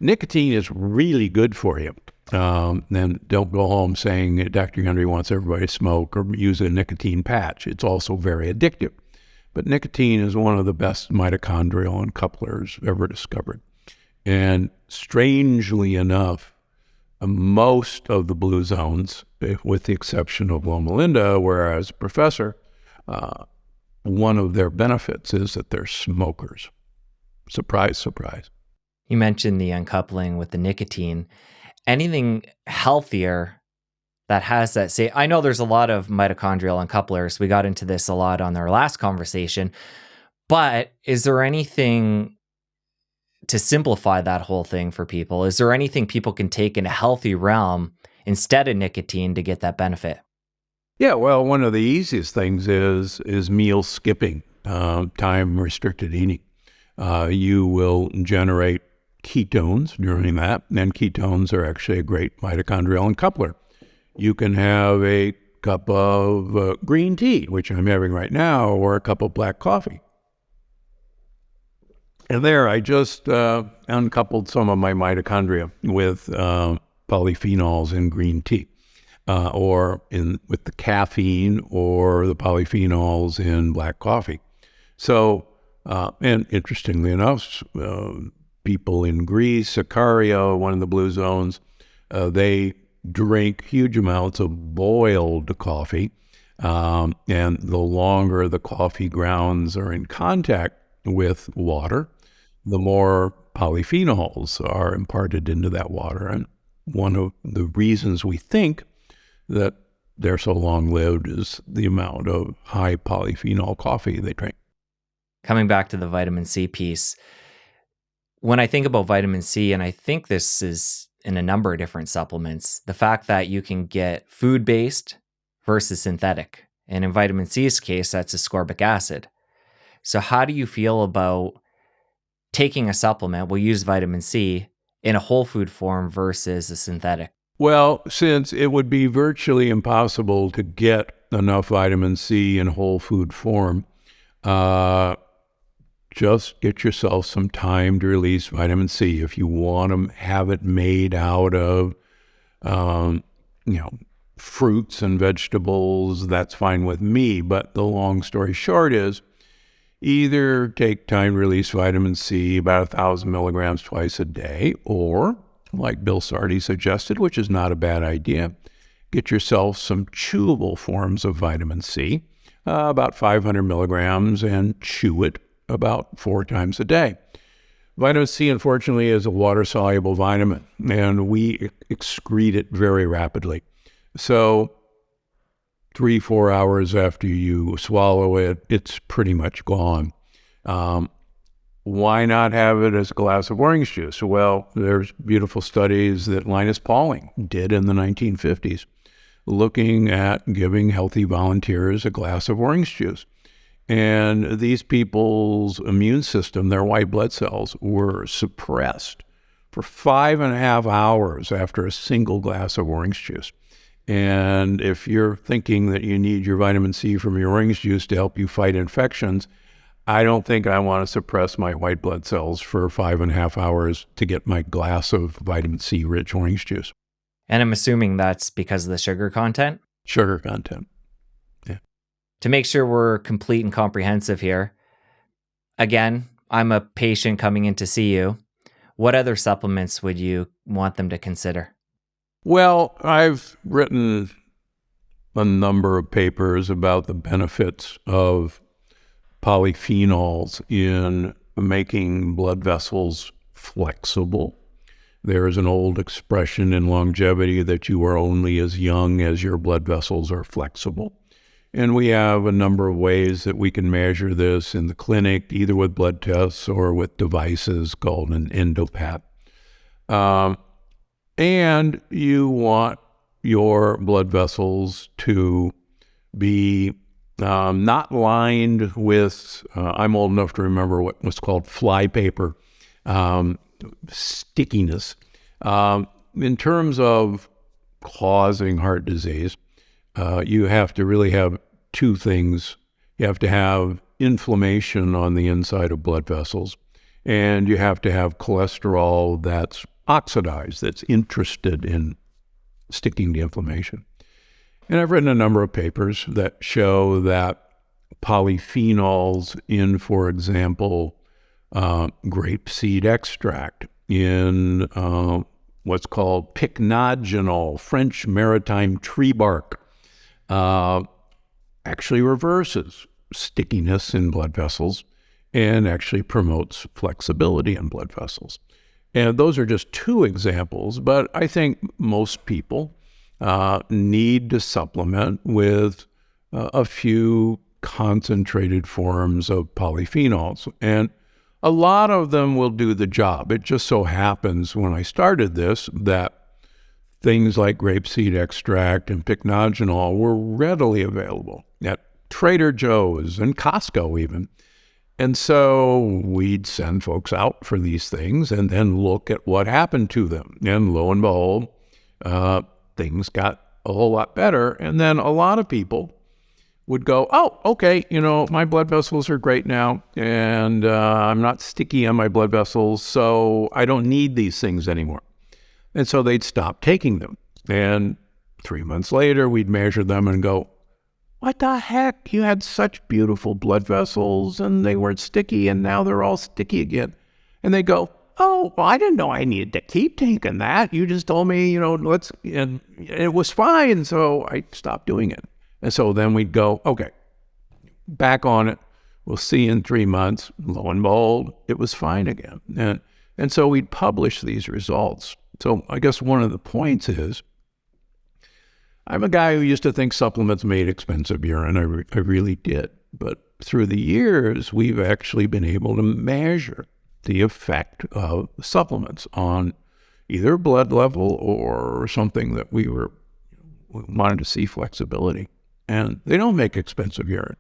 Nicotine is really good for you. And don't go home saying Dr. Gundry wants everybody to smoke or use a nicotine patch. It's also very addictive. But nicotine is one of the best mitochondrial uncouplers ever discovered. And strangely enough, most of the blue zones, with the exception of Loma Linda, where I was a professor, one of their benefits is that they're smokers. Surprise, surprise. You mentioned the uncoupling with the nicotine. Anything healthier that has that, say, I know there's a lot of mitochondrial uncouplers. We got into this a lot on our last conversation, but is there anything to simplify that whole thing for people? Is there anything people can take in a healthy realm instead of nicotine to get that benefit? Yeah, well, one of the easiest things is meal skipping, time-restricted eating. You will generate ketones during that, and ketones are actually a great mitochondrial uncoupler. You can have a cup of green tea, which I'm having right now, or a cup of black coffee. And there, I just uncoupled some of my mitochondria with polyphenols in green tea, or with the caffeine or the polyphenols in black coffee. So, and interestingly enough, people in Greece, Sicaria, one of the blue zones, they drink huge amounts of boiled coffee, and the longer the coffee grounds are in contact with water, the more polyphenols are imparted into that water. And one of the reasons we think that they're so long-lived is the amount of high polyphenol coffee they drink. Coming back to the vitamin C piece, when I think about vitamin C, and I think this is in a number of different supplements, the fact that you can get food-based versus synthetic. And in vitamin C's case, that's ascorbic acid. So how do you feel about taking a supplement, we'll use vitamin C, in a whole food form versus a synthetic? Well, since it would be virtually impossible to get enough vitamin C in whole food form, just get yourself some timed release vitamin C. If you want to have it made out of, fruits and vegetables, that's fine with me. But the long story short is either take timed release vitamin C, about 1,000 milligrams twice a day, or like Bill Sardi suggested, which is not a bad idea, get yourself some chewable forms of vitamin C, about 500 milligrams, and chew it about 4 times a day. Vitamin C, unfortunately, is a water-soluble vitamin, and we excrete it very rapidly. So 3-4 hours after you swallow it, it's pretty much gone. Why not have it as a glass of orange juice? Well, there's beautiful studies that Linus Pauling did in the 1950s, looking at giving healthy volunteers a glass of orange juice. And these people's immune system, their white blood cells, were suppressed for 5.5 hours after a single glass of orange juice. And if you're thinking that you need your vitamin C from your orange juice to help you fight infections, I don't think I want to suppress my white blood cells for 5.5 hours to get my glass of vitamin C-rich orange juice. And I'm assuming that's because of the sugar content? Sugar content. Yeah. To make sure we're complete and comprehensive here, again, I'm a patient coming in to see you. What other supplements would you want them to consider? Well, I've written a number of papers about the benefits of polyphenols in making blood vessels flexible. There is an old expression in longevity that you are only as young as your blood vessels are flexible. And we have a number of ways that we can measure this in the clinic, either with blood tests or with devices called an endopath. And you want your blood vessels to be not lined with, I'm old enough to remember what was called flypaper stickiness. In terms of causing heart disease, you have to really have 2 things. You have to have inflammation on the inside of blood vessels, and you have to have cholesterol that's oxidized, that's interested in sticking to inflammation. And I've written a number of papers that show that polyphenols in, for example, grapeseed extract, in what's called pycnogenol, French maritime tree bark, actually reverses stickiness in blood vessels and actually promotes flexibility in blood vessels. And those are just 2 examples, but I think most people need to supplement with a few concentrated forms of polyphenols. And a lot of them will do the job. It just so happens when I started this that things like grapeseed extract and pycnogenol were readily available at Trader Joe's and Costco even. And so we'd send folks out for these things and then look at what happened to them. And lo and behold, things got a whole lot better. And then a lot of people would go, oh, okay, my blood vessels are great now, and I'm not sticky on my blood vessels, so I don't need these things anymore. And so they'd stop taking them. And 3 months later, we'd measure them and go, what the heck? You had such beautiful blood vessels, and they weren't sticky, and now they're all sticky again. And they go, oh, well, I didn't know I needed to keep taking that. You just told me, and it was fine, so I stopped doing it. And so then we'd go, okay, back on it. We'll see in 3 months. Lo and behold, it was fine again. And so we'd publish these results. So I guess one of the points is, I'm a guy who used to think supplements made expensive urine. I really did. But through the years, we've actually been able to measure the effect of supplements on either blood level or something that we wanted to see flexibility. And they don't make expensive urine.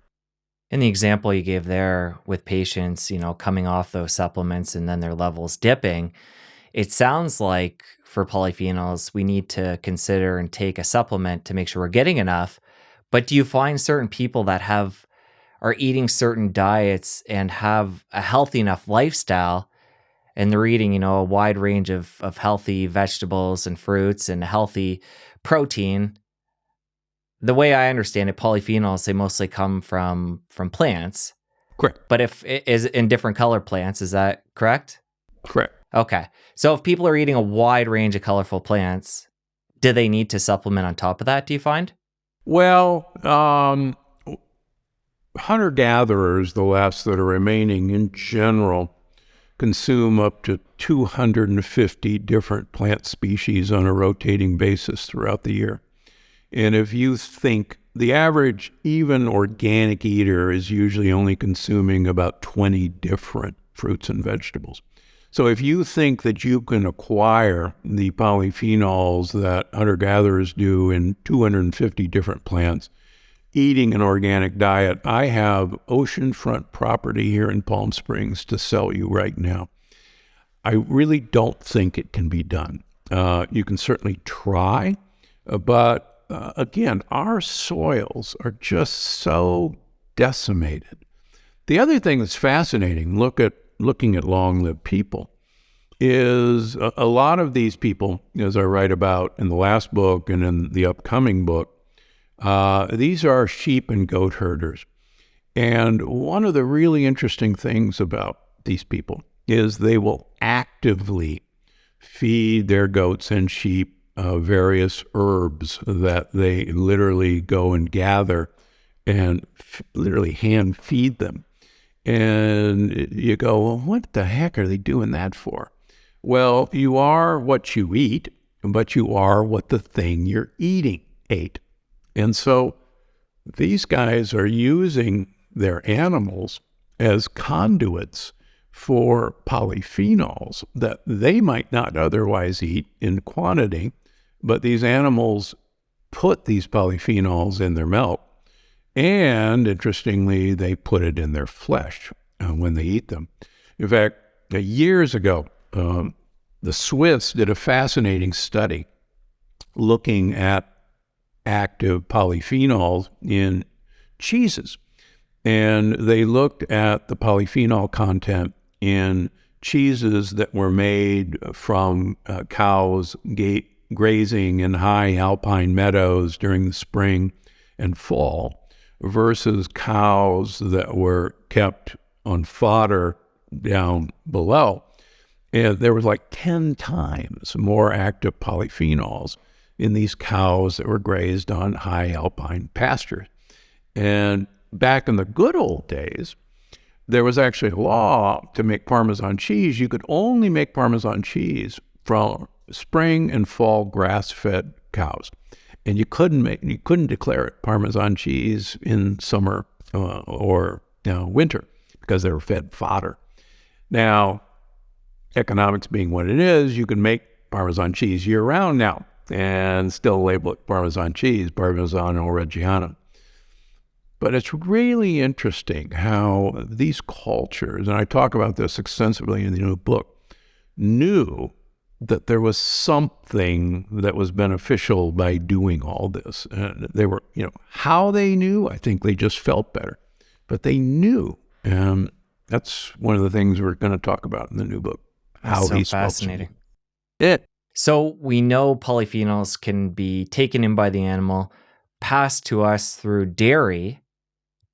In the example you gave there with patients, coming off those supplements and then their levels dipping, It sounds like for polyphenols, we need to consider and take a supplement to make sure we're getting enough. But do you find certain people that are eating certain diets and have a healthy enough lifestyle, and they're eating, a wide range of healthy vegetables and fruits and healthy protein? The way I understand it, polyphenols, they mostly come from plants. Correct. But if it is in different color plants, is that correct? Correct. Okay. So if people are eating a wide range of colorful plants, do they need to supplement on top of that, do you find? Well, hunter-gatherers, the last that are remaining in general, consume up to 250 different plant species on a rotating basis throughout the year. And if you think the average, even organic eater is usually only consuming about 20 different fruits and vegetables. So if you think that you can acquire the polyphenols that hunter-gatherers do in 250 different plants, eating an organic diet, I have oceanfront property here in Palm Springs to sell you right now. I really don't think it can be done. You can certainly try, but again, our soils are just so decimated. The other thing that's fascinating, looking at long-lived people, is a lot of these people, as I write about in the last book and in the upcoming book, these are sheep and goat herders. And one of the really interesting things about these people is they will actively feed their goats and sheep various herbs that they literally go and gather and literally hand feed them. And you go, well, what the heck are they doing that for? Well, you are what you eat, but you are what the thing you're eating ate. And so these guys are using their animals as conduits for polyphenols that they might not otherwise eat in quantity, but these animals put these polyphenols in their milk, and interestingly, they put it in their flesh when they eat them. In fact, years ago, the Swiss did a fascinating study looking at active polyphenols in cheeses, and they looked at the polyphenol content in cheeses that were made from cows grazing in high alpine meadows during the spring and fall versus cows that were kept on fodder down below. And there was like 10 times more active polyphenols in these cows that were grazed on high alpine pastures. And back in the good old days, there was actually a law to make Parmesan cheese. You could only make Parmesan cheese from spring and fall grass-fed cows, and you couldn't declare it Parmesan cheese in summer or winter because they were fed fodder. Now, economics being what it is, you can make Parmesan cheese year-round now and still label it Parmesan cheese, Parmigiano Reggiano. But it's really interesting how these cultures, and I talk about this extensively in the new book, knew that there was something that was beneficial by doing all this. And they were, how they knew, I think they just felt better. But they knew. And that's one of the things we're going to talk about in the new book. How these fascinating. So we know polyphenols can be taken in by the animal, passed to us through dairy.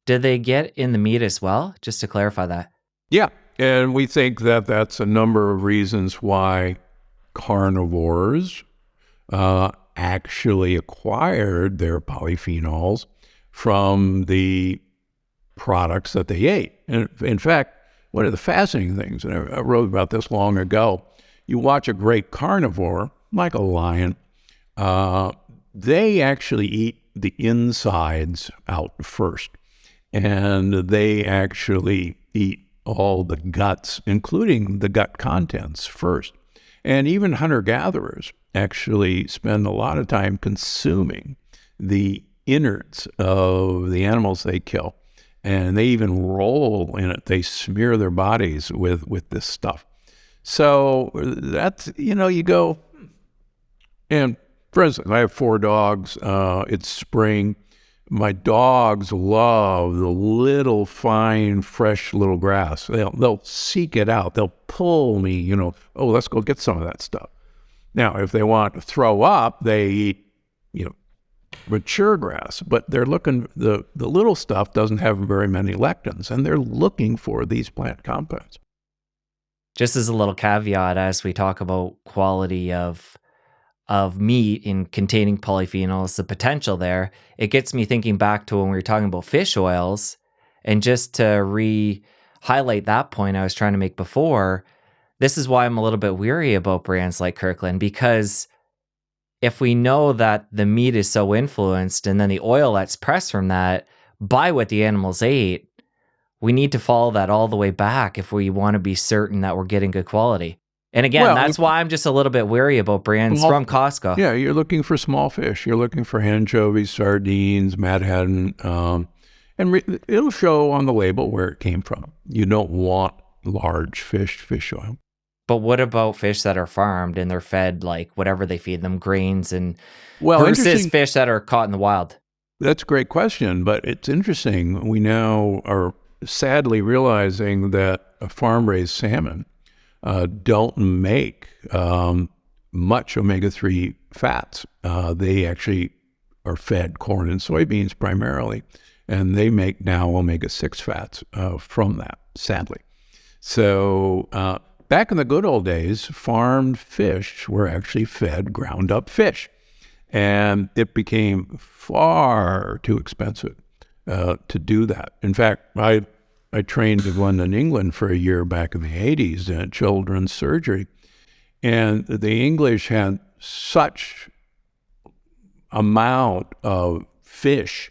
Do they get in the meat as well? Just to clarify that. Yeah. And we think that that's a number of reasons why carnivores actually acquired their polyphenols from the products that they ate. And in fact, one of the fascinating things, and I wrote about this long ago, you watch a great carnivore, like a lion, they actually eat the insides out first. And they actually eat all the guts, including the gut contents first. And even hunter-gatherers actually spend a lot of time consuming the innards of the animals they kill. And they even roll in it. They smear their bodies with this stuff. So that's, you go, and for instance, I have 4 dogs. It's spring. My dogs love the little fine, fresh little grass. They'll seek it out. They'll pull me, oh, let's go get some of that stuff. Now, if they want to throw up, they eat, mature grass, but they're looking, the little stuff doesn't have very many lectins, and they're looking for these plant compounds. Just as a little caveat, as we talk about quality of meat in containing polyphenols, the potential there, it gets me thinking back to when we were talking about fish oils. And just to re-highlight that point I was trying to make before, this is why I'm a little bit weary about brands like Kirkland, because if we know that the meat is so influenced and then the oil that's pressed from that by what the animals ate, we need to follow that all the way back if we want to be certain that we're getting good quality. And again, that's why I'm just a little bit wary about brands from Costco. Yeah, you're looking for small fish. You're looking for anchovies, sardines, Mad Haddon, and it'll show on the label where it came from. You don't want large fish oil. But what about fish that are farmed and they're fed like whatever they feed them, grains and versus fish that are caught in the wild? That's a great question, but it's interesting. We now are sadly realizing that farm-raised salmon don't make much omega-3 fats. They actually are fed corn and soybeans primarily, and they make now omega-6 fats from that, sadly. So back in the good old days, farmed fish were actually fed ground-up fish, and it became far too expensive to do that. In fact, I trained in London, England for a year back in the 80s in children's surgery. And the English had such amount of fish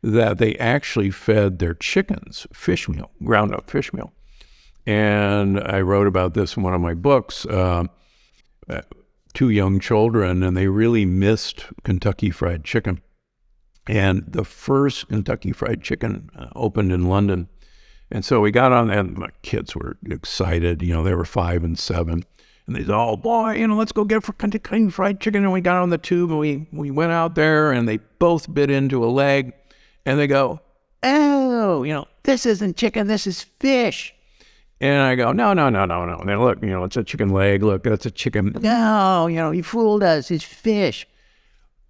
that they actually fed their chickens fish meal, ground up fish meal. And I wrote about this in one of my books, 2 young children, and they really missed Kentucky Fried Chicken. And the first Kentucky Fried Chicken opened in London. And so we got on, and my kids were excited. They were 5 and 7. And they said, oh, boy, let's go get Kentucky Fried Chicken. And we got on the tube, and we went out there, and they both bit into a leg. And they go, oh, this isn't chicken, this is fish. And I go, no. And they look, it's a chicken leg. Look, that's a chicken. No, you fooled us. It's fish.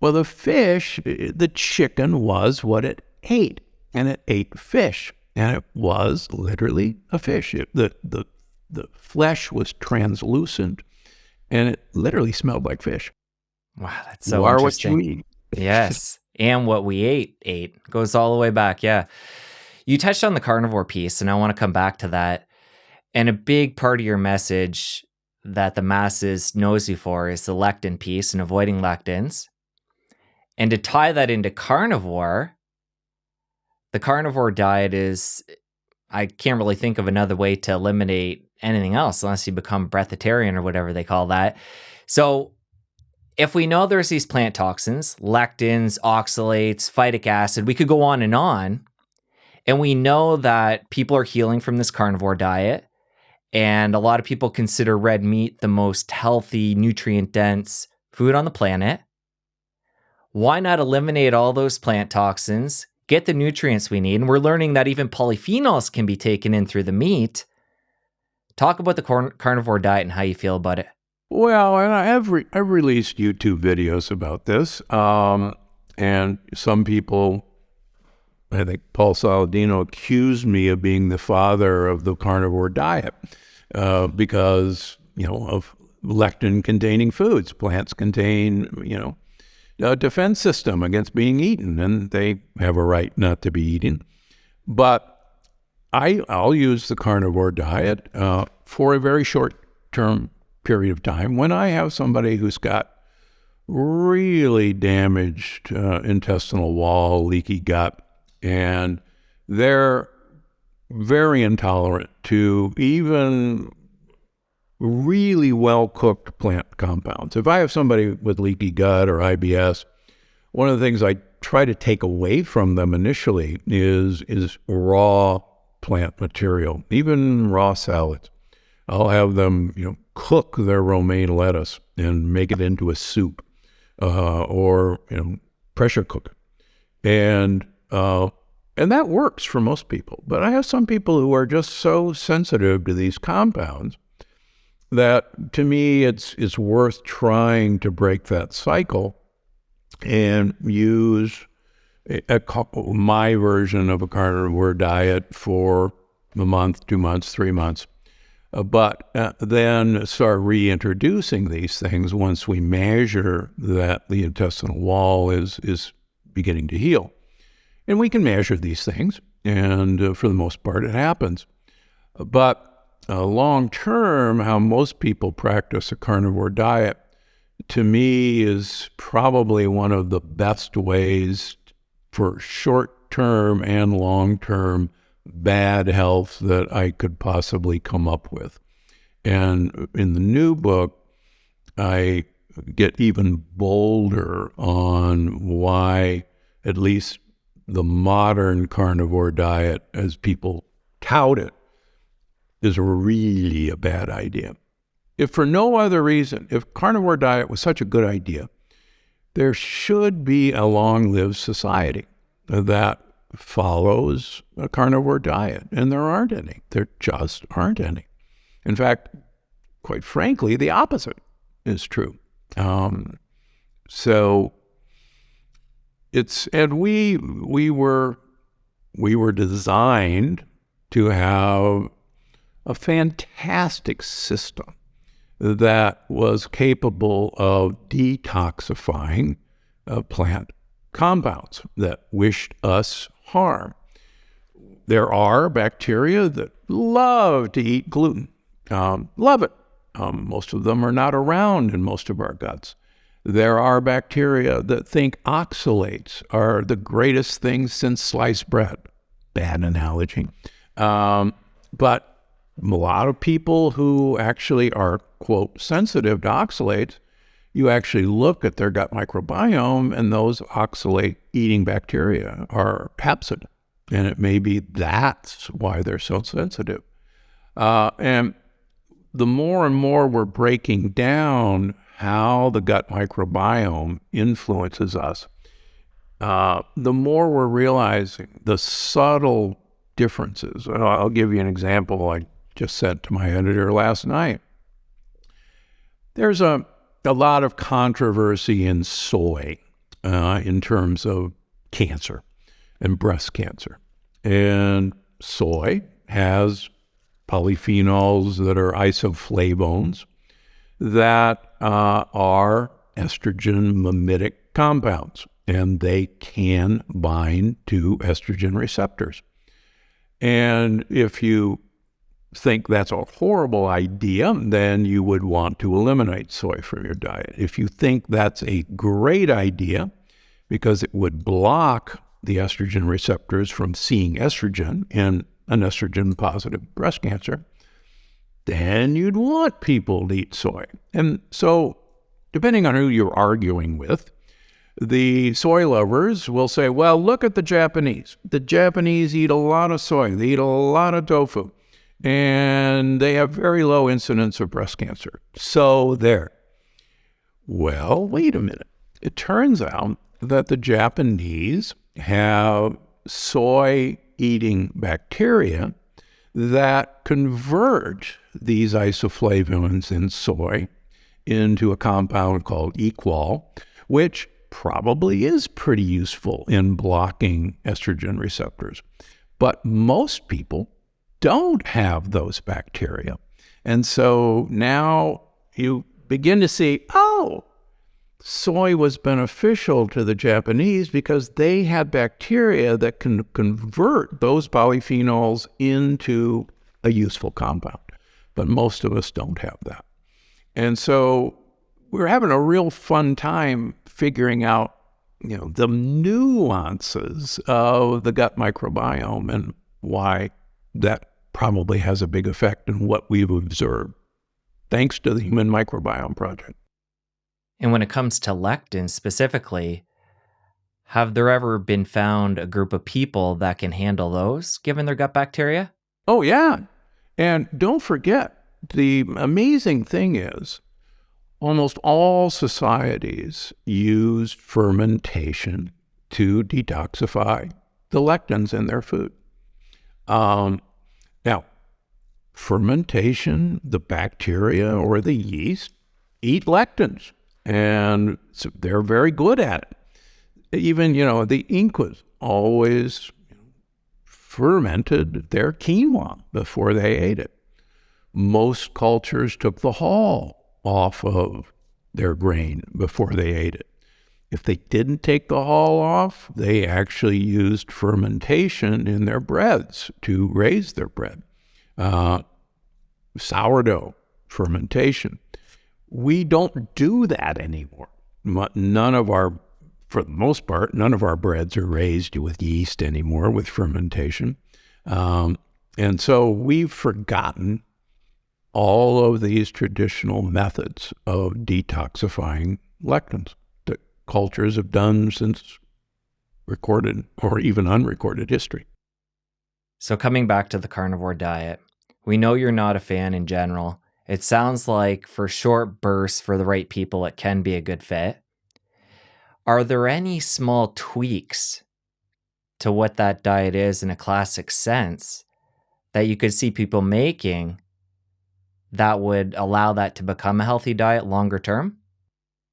Well, the chicken was what it ate, and it ate fish. And it was literally a fish. The flesh was translucent, and it literally smelled like fish. Wow, that's so interesting. What you eat. Yes, and what we ate goes all the way back. Yeah, you touched on the carnivore piece, and I want to come back to that. And a big part of your message that the masses knows you for is the lectin piece and avoiding lectins. And to tie that into carnivore, the carnivore diet is, I can't really think of another way to eliminate anything else unless you become breatharian or whatever they call that. So if we know there's these plant toxins, lectins, oxalates, phytic acid, we could go on, and we know that people are healing from this carnivore diet, and a lot of people consider red meat the most healthy, nutrient-dense food on the planet. Why not eliminate all those plant toxins, get the nutrients we need? And we're learning that even polyphenols can be taken in through the meat. Talk about the carnivore diet and how you feel about it. Well, and I've released YouTube videos about this, and some people, I think Paul Saladino, accused me of being the father of the carnivore diet because, of lectin-containing foods. Plants contain, a defense system against being eaten, and they have a right not to be eaten. But I'll use the carnivore diet for a very short-term period of time when I have somebody who's got really damaged intestinal wall, leaky gut, and they're very intolerant to even really well-cooked plant compounds. If I have somebody with leaky gut or IBS, one of the things I try to take away from them initially is raw plant material, even raw salads. I'll have them, cook their romaine lettuce and make it into a soup, or pressure cook it, and that works for most people. But I have some people who are just so sensitive to these compounds that, to me, it's worth trying to break that cycle and use my version of a carnivore diet for a month, 2 months, 3 months, but then start reintroducing these things once we measure that the intestinal wall is beginning to heal. And we can measure these things, and for the most part, it happens. But long term, how most people practice a carnivore diet, to me, is probably one of the best ways for short-term and long-term bad health that I could possibly come up with. And in the new book, I get even bolder on why at least the modern carnivore diet, as people tout it, is really a bad idea. If for no other reason, if carnivore diet was such a good idea, there should be a long-lived society that follows a carnivore diet, and there aren't any. There just aren't any. In fact, quite frankly, the opposite is true. So it's, and we were designed to have a fantastic system that was capable of detoxifying plant compounds that wished us harm. There are bacteria that love to eat gluten, love it. Most of them are not around in most of our guts. There are bacteria that think oxalates are the greatest thing since sliced bread. Bad analogy. But a lot of people who actually are, quote, sensitive to oxalates, you actually look at their gut microbiome, and those oxalate-eating bacteria are absent. And it may be that's why they're so sensitive. And the more and more we're breaking down how the gut microbiome influences us, the more we're realizing the subtle differences. I'll give you an example I just sent to my editor last night. There's a lot of controversy in soy in terms of cancer and breast cancer. And soy has polyphenols that are isoflavones that are estrogen-mimic compounds, and they can bind to estrogen receptors. And if you think that's a horrible idea, then you would want to eliminate soy from your diet. If you think that's a great idea because it would block the estrogen receptors from seeing estrogen in an estrogen-positive breast cancer, then you'd want people to eat soy. And so, depending on who you're arguing with, the soy lovers will say, well, look at the Japanese. The Japanese eat a lot of soy. They eat a lot of tofu. And they have very low incidence of breast cancer. So there. Well, wait a minute. It turns out that the Japanese have soy-eating bacteria that convert these isoflavones in soy into a compound called equal, which probably is pretty useful in blocking estrogen receptors. But most people don't have those bacteria. And so now you begin to see, oh, soy was beneficial to the Japanese because they had bacteria that can convert those polyphenols into a useful compound. But most of us don't have that. And so we're having a real fun time figuring out, the nuances of the gut microbiome and why that probably has a big effect in what we've observed, thanks to the Human Microbiome Project. And when it comes to lectins specifically, have there ever been found a group of people that can handle those, given their gut bacteria? Oh, yeah. And don't forget, the amazing thing is almost all societies use fermentation to detoxify the lectins in their food. Now, fermentation, the bacteria or the yeast eat lectins, and so they're very good at it. Even, the Incas always fermented their quinoa before they ate it. Most cultures took the hull off of their grain before they ate it. If they didn't take the hull off, they actually used fermentation in their breads to raise their bread. Sourdough fermentation. We don't do that anymore. For the most part, none of our breads are raised with yeast anymore with fermentation. And so we've forgotten all of these traditional methods of detoxifying lectins that cultures have done since recorded or even unrecorded history. So coming back to the carnivore diet, we know you're not a fan in general. It sounds like for short bursts for the right people, it can be a good fit. Are there any small tweaks to what that diet is in a classic sense that you could see people making that would allow that to become a healthy diet longer term?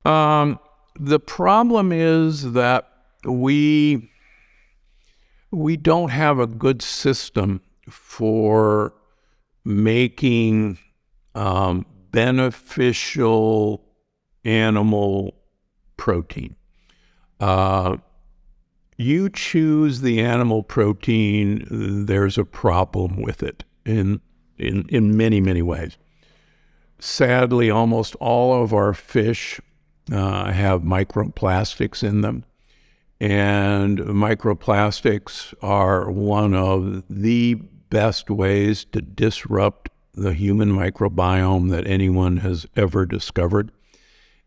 The problem is that we don't have a good system for making beneficial animal protein. You choose the animal protein, there's a problem with it in many, many ways. Sadly, almost all of our fish have microplastics in them. And microplastics are one of the best ways to disrupt the human microbiome that anyone has ever discovered.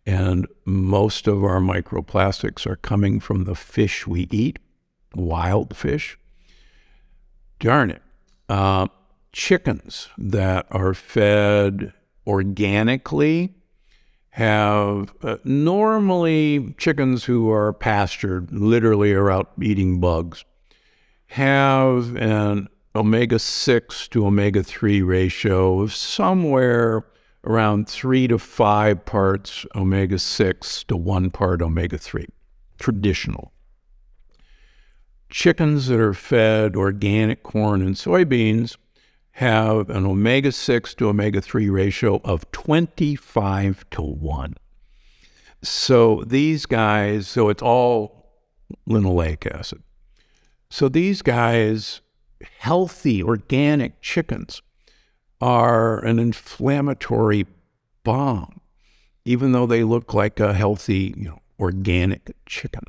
And most of our microplastics are coming from the fish we eat, wild fish. Darn it. Chickens that are fed organically have, normally chickens who are pastured, literally are out eating bugs, have an omega-6 to omega-3 ratio of somewhere around 3 to 5 parts omega-6 to 1 part omega-3, traditional. Chickens that are fed organic corn and soybeans have an omega-6 to omega-3 ratio of 25 to 1. So these guys, it's all linoleic acid. So these guys, healthy organic chickens, are an inflammatory bomb, even though they look like a healthy, organic chicken.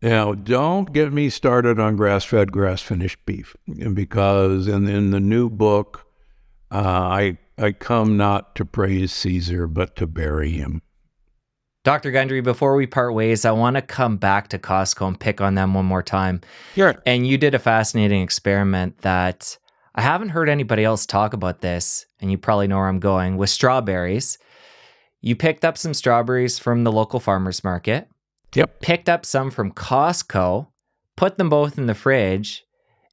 Now, don't get me started on grass-fed, grass-finished beef, because in the new book, I come not to praise Caesar, but to bury him. Dr. Gundry, before we part ways, I want to come back to Costco and pick on them one more time. Sure. And you did a fascinating experiment that I haven't heard anybody else talk about this, and you probably know where I'm going, with strawberries. You picked up some strawberries from the local farmer's market. Yep. Picked up some from Costco, put them both in the fridge,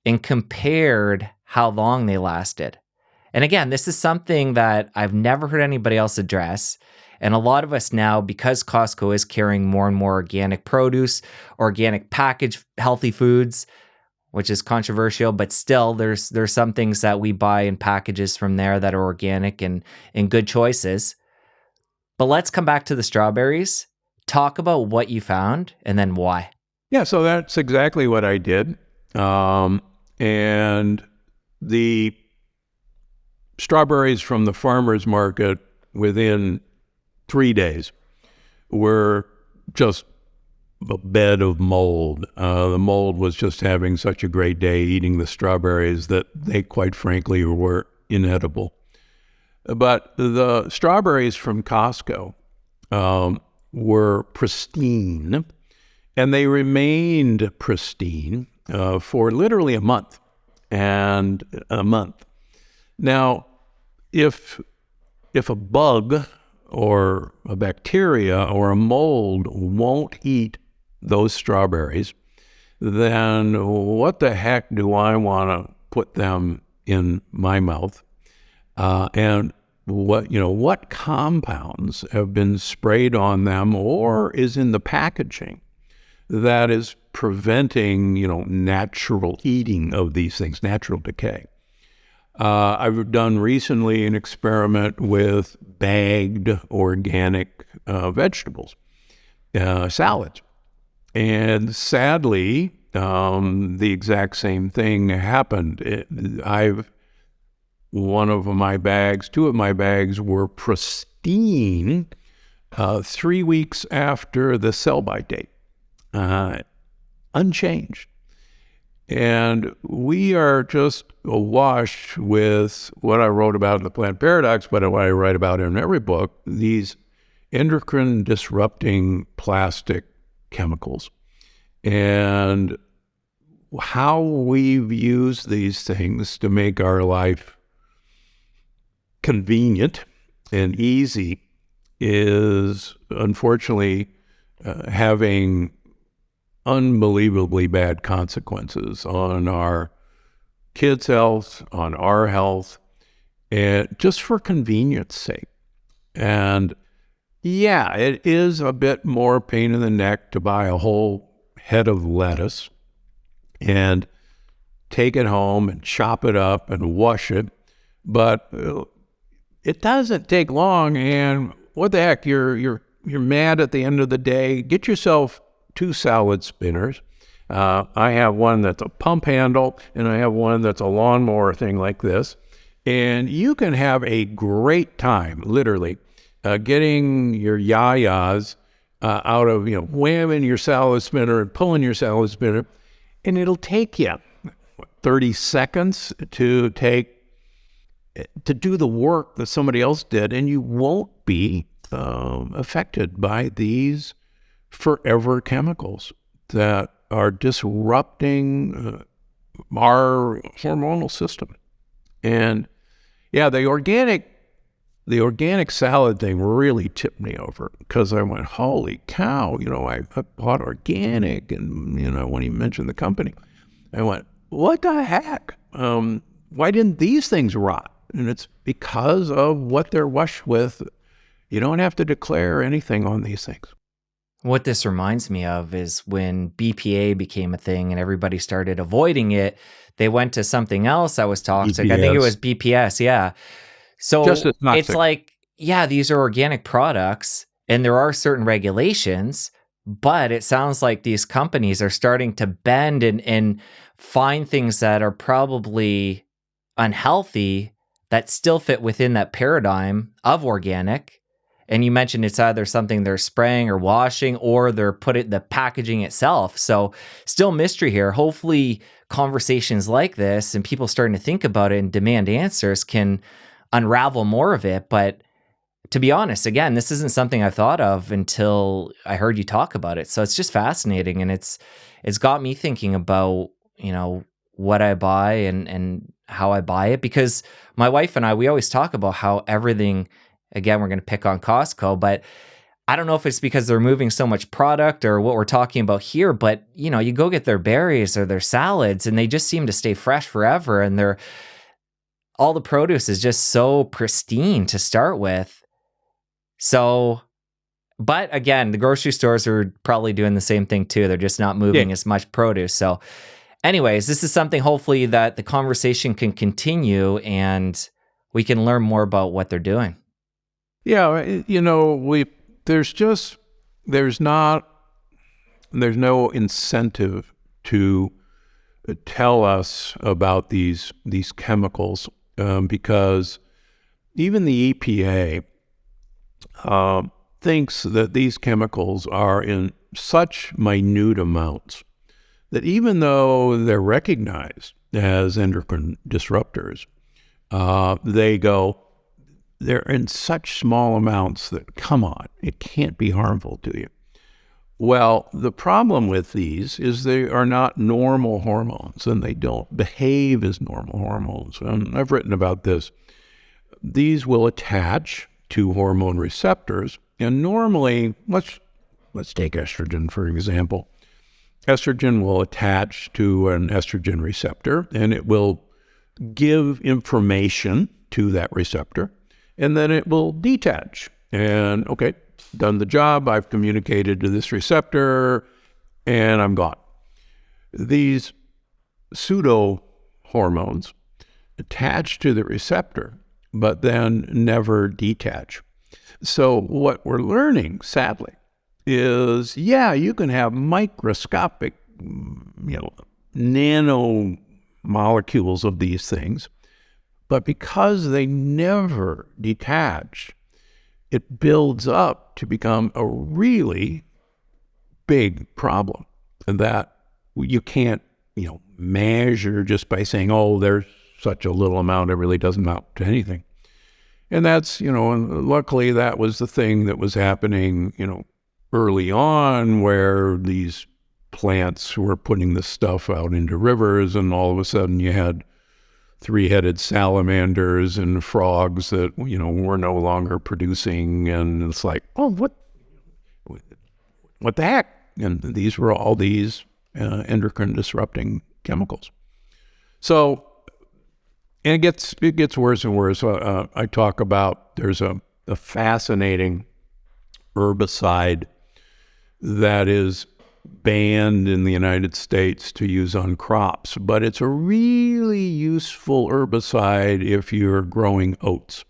and compared how long they lasted. And again, this is something that I've never heard anybody else address. And a lot of us now, because Costco is carrying more and more organic produce, organic packaged healthy foods, which is controversial, but still there's some things that we buy in packages from there that are organic and good choices. But let's come back to the strawberries. Talk about what you found and then why. Yeah, so that's exactly what I did. And the strawberries from the farmer's market within 3 days were just a bed of mold. The mold was just having such a great day eating the strawberries that they, quite frankly, were inedible. But the strawberries from Costco were pristine, and they remained pristine for literally a month. Now, if a bug or a bacteria or a mold won't eat those strawberries, then what the heck do I want to put them in my mouth? And what compounds have been sprayed on them or is in the packaging that is preventing, natural eating of these things, natural decay? I've done recently an experiment with bagged organic vegetables, salads. And sadly, the exact same thing happened. Two of my bags were pristine 3 weeks after the sell-by date, unchanged. And we are just awash with what I wrote about in The Plant Paradox, but what I write about in every book, these endocrine disrupting plastic chemicals. And how we've used these things to make our life convenient and easy is unfortunately having unbelievably bad consequences on our kids' health, on our health, and just for convenience sake. And yeah, it is a bit more pain in the neck to buy a whole head of lettuce and take it home and chop it up and wash it, but it doesn't take long. And what the heck, you're mad at the end of the day. Get yourself 2 salad spinners. I have one that's a pump handle, and I have one that's a lawnmower thing like this. And you can have a great time, literally, getting your yayas out of, whamming your salad spinner and pulling your salad spinner. And it'll take you 30 seconds to do the work that somebody else did, and you won't be affected by these forever chemicals that are disrupting our hormonal system. And yeah, the organic salad thing really tipped me over, because I went, holy cow, I bought organic, and when he mentioned the company, I went, what the heck? Why didn't these things rot? And it's because of what they're washed with. You don't have to declare anything on these things. What this reminds me of is when BPA became a thing and everybody started avoiding it, they went to something else that was toxic. BPS. I think it was BPS, yeah. So it's like, yeah, these are organic products and there are certain regulations, but it sounds like these companies are starting to bend and find things that are probably unhealthy that still fit within that paradigm of organic. And you mentioned it's either something they're spraying or washing, or they're the packaging itself. So still mystery here. Hopefully conversations like this and people starting to think about it and demand answers can unravel more of it. But to be honest, again, this isn't something I thought of until I heard you talk about it. So it's just fascinating. And it's got me thinking about, what I buy and how I buy it, because my wife and I, we always talk about how everything, again, we're going to pick on Costco, but I don't know if it's because they're moving so much product or what we're talking about here, but you go get their berries or their salads and they just seem to stay fresh forever. And all the produce is just so pristine to start with. So, but again, the grocery stores are probably doing the same thing too. They're just not moving as much produce. So anyways, this is something hopefully that the conversation can continue and we can learn more about what they're doing. Yeah, there's no incentive to tell us about these chemicals, because even the EPA thinks that these chemicals are in such minute amounts that even though they're recognized as endocrine disruptors, they're in such small amounts that, come on, it can't be harmful to you. Well, the problem with these is they are not normal hormones, and they don't behave as normal hormones. And I've written about this. these will attach to hormone receptors. And normally, let's take estrogen, for example. Estrogen will attach to an estrogen receptor, and it will give information to that receptor, and then it will detach. And okay, done the job. I've communicated to this receptor, and I'm gone. These pseudo hormones attach to the receptor, but then never detach. So what we're learning, sadly, is, you can have microscopic, nanomolecules of these things, but because they never detach, it builds up to become a really big problem that you can't, measure just by saying, oh, there's such a little amount, it really doesn't amount to anything. And that's, and luckily that was the thing that was happening, early on, where these plants were putting this stuff out into rivers, and all of a sudden you had three-headed salamanders and frogs that, were no longer producing, and it's like, oh, what the heck? And these were all these endocrine disrupting chemicals. So, and it gets worse and worse. I talk about, there's a fascinating herbicide that is banned in the United States to use on crops, but it's a really useful herbicide if you're growing oats.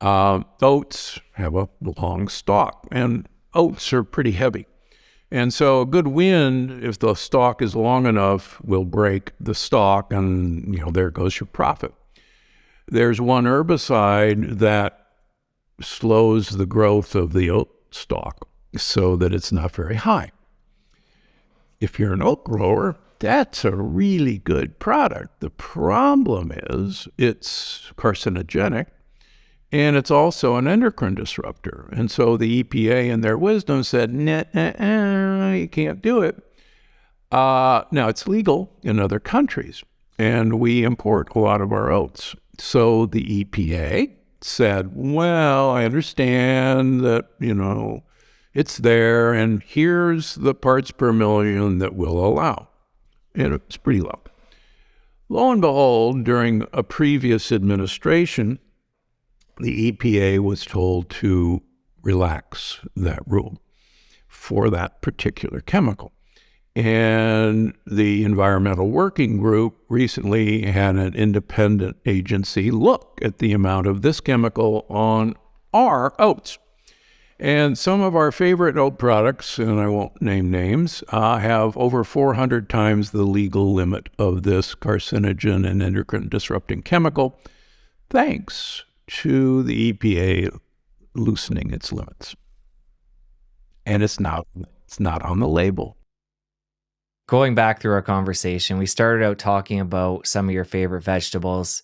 Oats have a long stalk, and oats are pretty heavy. And so a good wind, if the stalk is long enough, will break the stalk, and there goes your profit. There's one herbicide that slows the growth of the oat stalk so that it's not very high. If you're an oat grower, that's a really good product. The problem is it's carcinogenic, and it's also an endocrine disruptor. And so the EPA, in their wisdom, said, you can't do it. Now, it's legal in other countries, and we import a lot of our oats. So the EPA said, well, I understand that, it's there, and here's the parts per million that we'll allow. And it's pretty low. Lo and behold, during a previous administration, the EPA was told to relax that rule for that particular chemical. And the Environmental Working Group recently had an independent agency look at the amount of this chemical on our oats. And some of our favorite oat products, and I won't name names, have over 400 times the legal limit of this carcinogen and endocrine disrupting chemical, thanks to the EPA loosening its limits. And it's not on the label. Going back through our conversation, we started out talking about some of your favorite vegetables.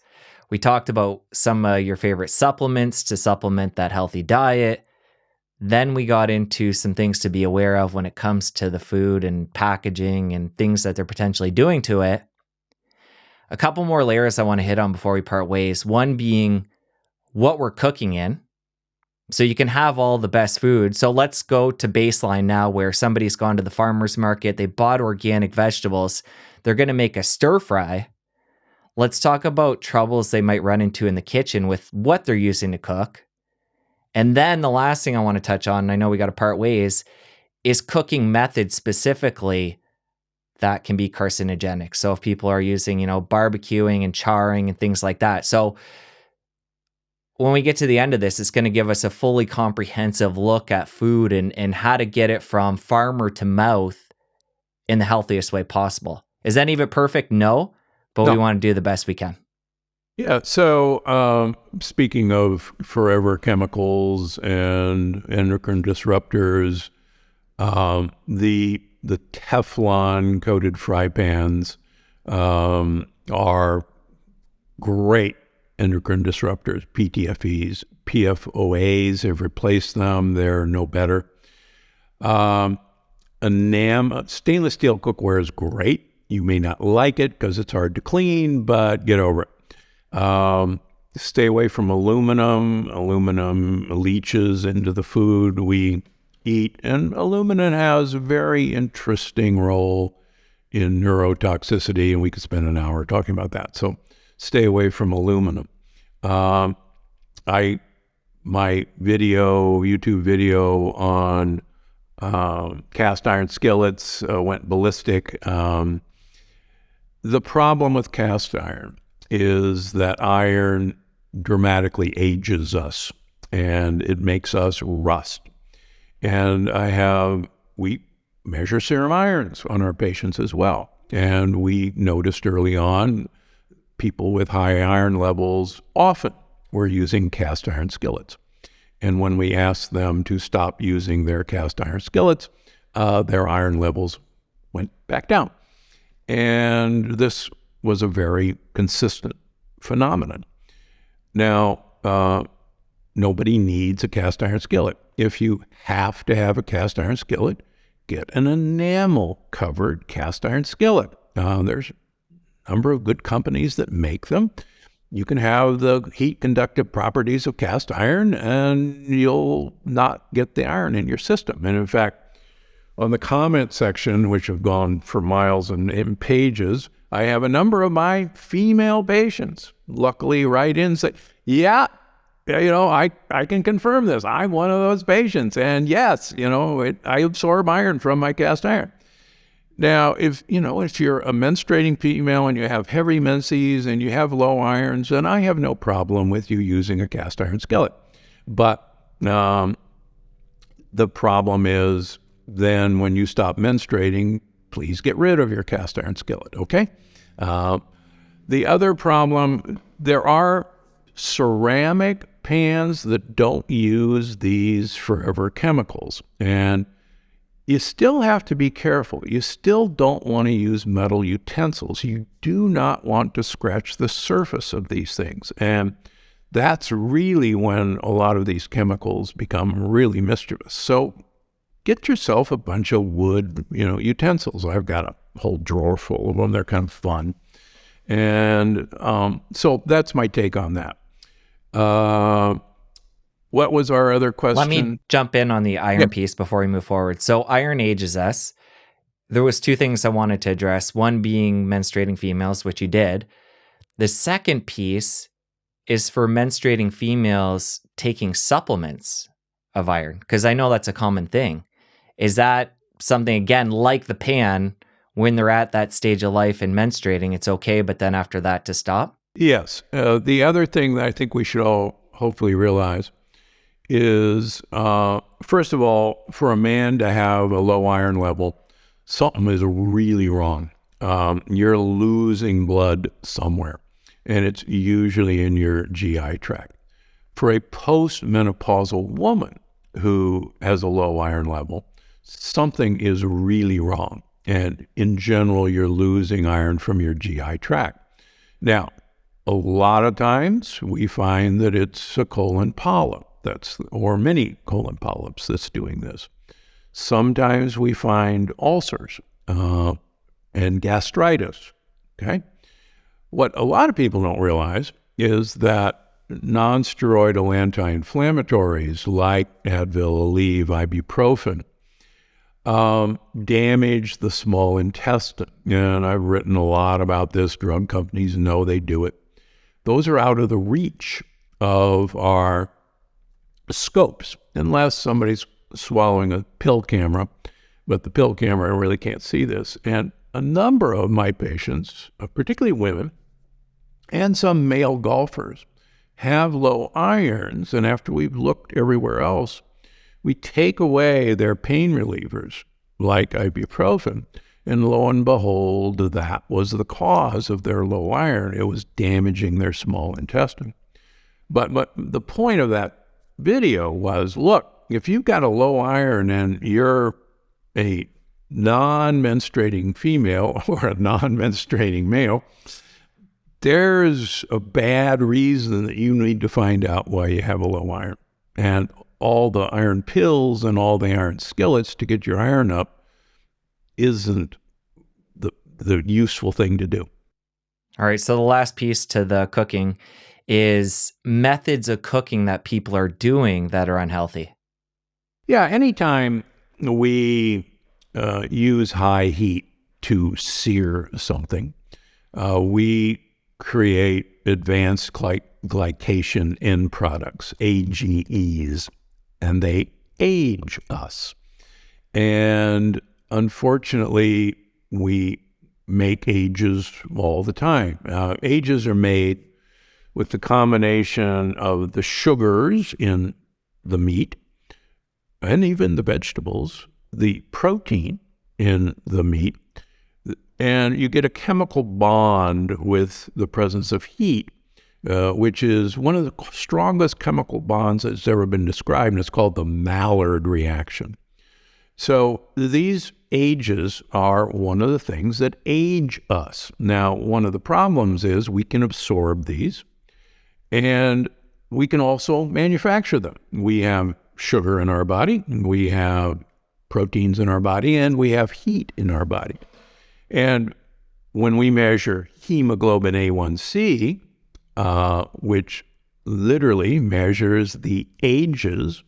We talked about some of your favorite supplements to supplement that healthy diet. Then we got into some things to be aware of when it comes to the food and packaging and things that they're potentially doing to it. A couple more layers I want to hit on before we part ways. One being what we're cooking in. So you can have all the best food. So let's go to baseline now, where somebody's gone to the farmer's market, they bought organic vegetables, they're going to make a stir fry. Let's talk about troubles they might run into in the kitchen with what they're using to cook. And then the last thing I want to touch on, and I know we got to part ways, is cooking methods specifically that can be carcinogenic. So if people are using, barbecuing and charring and things like that. So when we get to the end of this, it's going to give us a fully comprehensive look at food and how to get it from farmer to mouth in the healthiest way possible. Is any of it perfect? No, but we want to do the best we can. Yeah. So speaking of forever chemicals and endocrine disruptors, the Teflon coated fry pans are great endocrine disruptors. PTFEs, PFOAs have replaced them. They're no better. Stainless steel cookware is great. You may not like it because it's hard to clean, but get over it. Stay away from aluminum. Aluminum leaches into the food we eat, and aluminum has a very interesting role in neurotoxicity, and we could spend an hour talking about that. So stay away from aluminum. My YouTube video on cast iron skillets went ballistic. The problem with cast iron is that iron dramatically ages us, and it makes us rust. And we measure serum irons on our patients as well. And we noticed early on people with high iron levels often were using cast iron skillets. And when we asked them to stop using their cast iron skillets, their iron levels went back down. And this was a very consistent phenomenon. Now, nobody needs a cast iron skillet. If you have to have a cast iron skillet, get an enamel-covered cast iron skillet. There's a number of good companies that make them. You can have the heat-conductive properties of cast iron, and you'll not get the iron in your system. And in fact, on the comment section, which have gone for miles and in pages, I have a number of my female patients luckily write in and say, yeah, I can confirm this. I'm one of those patients. And yes, I absorb iron from my cast iron. Now, if you're a menstruating female and you have heavy menses and you have low irons, then I have no problem with you using a cast iron skillet. But the problem is then when you stop menstruating, please get rid of your cast iron skillet, okay? The other problem, there are ceramic pans that don't use these forever chemicals. And you still have to be careful. You still don't want to use metal utensils. You do not want to scratch the surface of these things. And that's really when a lot of these chemicals become really mischievous. So get yourself a bunch of wood, utensils. I've got a whole drawer full of them. They're kind of fun. And so that's my take on that. What was our other question? Let me jump in on the iron piece before we move forward. So iron ages us. There was two things I wanted to address. One being menstruating females, which you did. The second piece is for menstruating females taking supplements of iron, because I know that's a common thing. Is that something, again, like the pan, when they're at that stage of life and menstruating, it's okay, but then after that to stop? Yes. The other thing that I think we should all hopefully realize is, first of all, for a man to have a low iron level, something is really wrong. You're losing blood somewhere, and it's usually in your GI tract. For a postmenopausal woman who has a low iron level, something is really wrong. And in general, you're losing iron from your GI tract. Now, a lot of times we find that it's a colon polyp or many colon polyps that's doing this. Sometimes we find ulcers and gastritis, okay? What a lot of people don't realize is that non-steroidal anti-inflammatories like Advil, Aleve, ibuprofen damage the small intestine. And I've written a lot about this. Drug companies know they do it. Those are out of the reach of our scopes, unless somebody's swallowing a pill camera, but the pill camera really can't see this. And a number of my patients, particularly women, and some male golfers, have low irons, and after we've looked everywhere else, we take away their pain relievers, like ibuprofen, and lo and behold, that was the cause of their low iron. It was damaging their small intestine. But the point of that video was, look, if you've got a low iron and you're a non-menstruating female or a non-menstruating male, there's a bad reason that you need to find out why you have a low iron. And all the iron pills and all the iron skillets to get your iron up isn't the useful thing to do. All right, so the last piece to the cooking is methods of cooking that people are doing that are unhealthy. Yeah, anytime we use high heat to sear something, we create advanced glycation end products, AGEs, and they age us. And unfortunately, we make ages all the time. Ages are made with the combination of the sugars in the meat and even the vegetables, the protein in the meat, and you get a chemical bond with the presence of heat, which is one of the strongest chemical bonds that's ever been described, and it's called the Maillard reaction. So these ages are one of the things that age us. Now, one of the problems is we can absorb these, and we can also manufacture them. We have sugar in our body, we have proteins in our body, and we have heat in our body. And when we measure hemoglobin A1C, which literally measures the ages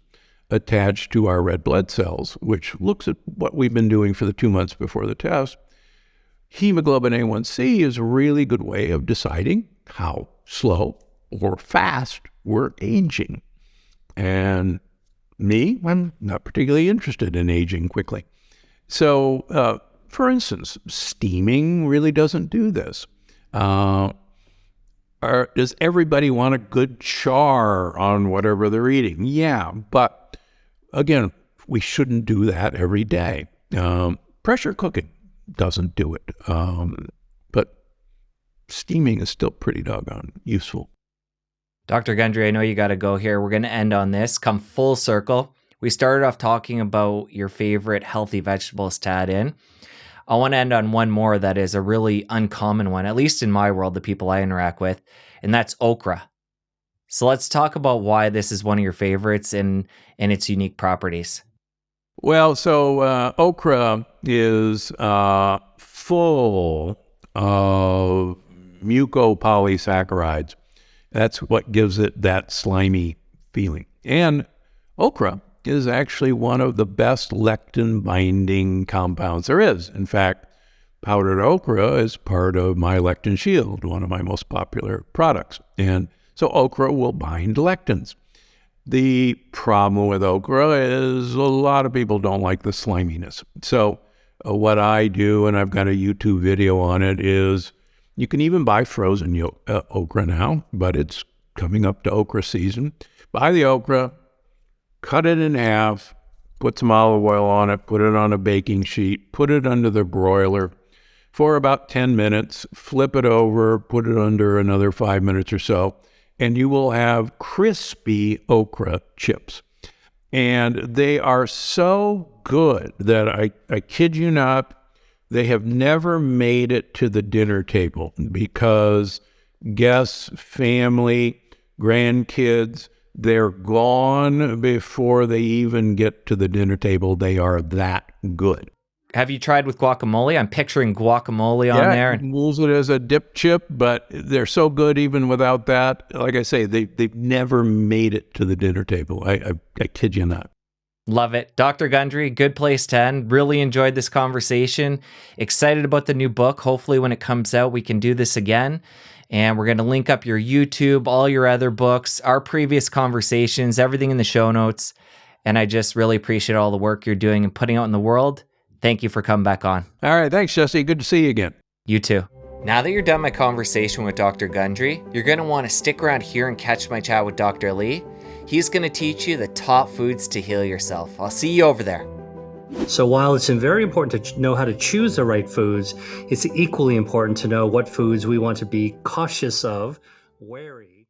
attached to our red blood cells, which looks at what we've been doing for the 2 months before the test, hemoglobin A1C is a really good way of deciding how slow or fast we're aging. And me, I'm not particularly interested in aging quickly. So, for instance, steaming really doesn't do this. Does everybody want a good char on whatever they're eating? Yeah, but again, we shouldn't do that every day. Pressure cooking doesn't do it, but steaming is still pretty doggone useful. Dr. Gundry, I know you got to go here. We're going to end on this, come full circle. We started off talking about your favorite healthy vegetables to add in. I want to end on one more that is a really uncommon one, at least in my world, the people I interact with, and that's okra. So let's talk about why this is one of your favorites and its unique properties. Well, so okra is full of mucopolysaccharides. That's what gives it that slimy feeling. And okra is actually one of the best lectin-binding compounds there is. In fact, powdered okra is part of my lectin shield, one of my most popular products. And so okra will bind lectins. The problem with okra is a lot of people don't like the sliminess. So what I do, and I've got a YouTube video on it, is you can even buy frozen okra now, but it's coming up to okra season. Buy the okra, cut it in half, put some olive oil on it, put it on a baking sheet, put it under the broiler for about 10 minutes, flip it over, put it under another 5 minutes or so, and you will have crispy okra chips. And they are so good that I kid you not, they have never made it to the dinner table because guests, family, grandkids, they're gone before they even get to the dinner table. They are that good. Have you tried with guacamole? I'm picturing guacamole on there. Yeah, use it as a dip chip, but they're so good even without that. Like I say, they've never made it to the dinner table. I kid you not. Love it. Dr. Gundry, good place to end. Really enjoyed this conversation. Excited about the new book. Hopefully when it comes out, we can do this again. And we're going to link up your YouTube, all your other books, our previous conversations, everything in the show notes. And I just really appreciate all the work you're doing and putting out in the world. Thank you for coming back on. All right. Thanks, Jesse. Good to see you again. You too. Now that you're done my conversation with Dr. Gundry, you're going to want to stick around here and catch my chat with Dr. Lee. He's going to teach you the top foods to heal yourself. I'll see you over there. So while it's very important to know how to choose the right foods, it's equally important to know what foods we want to be cautious of, wary.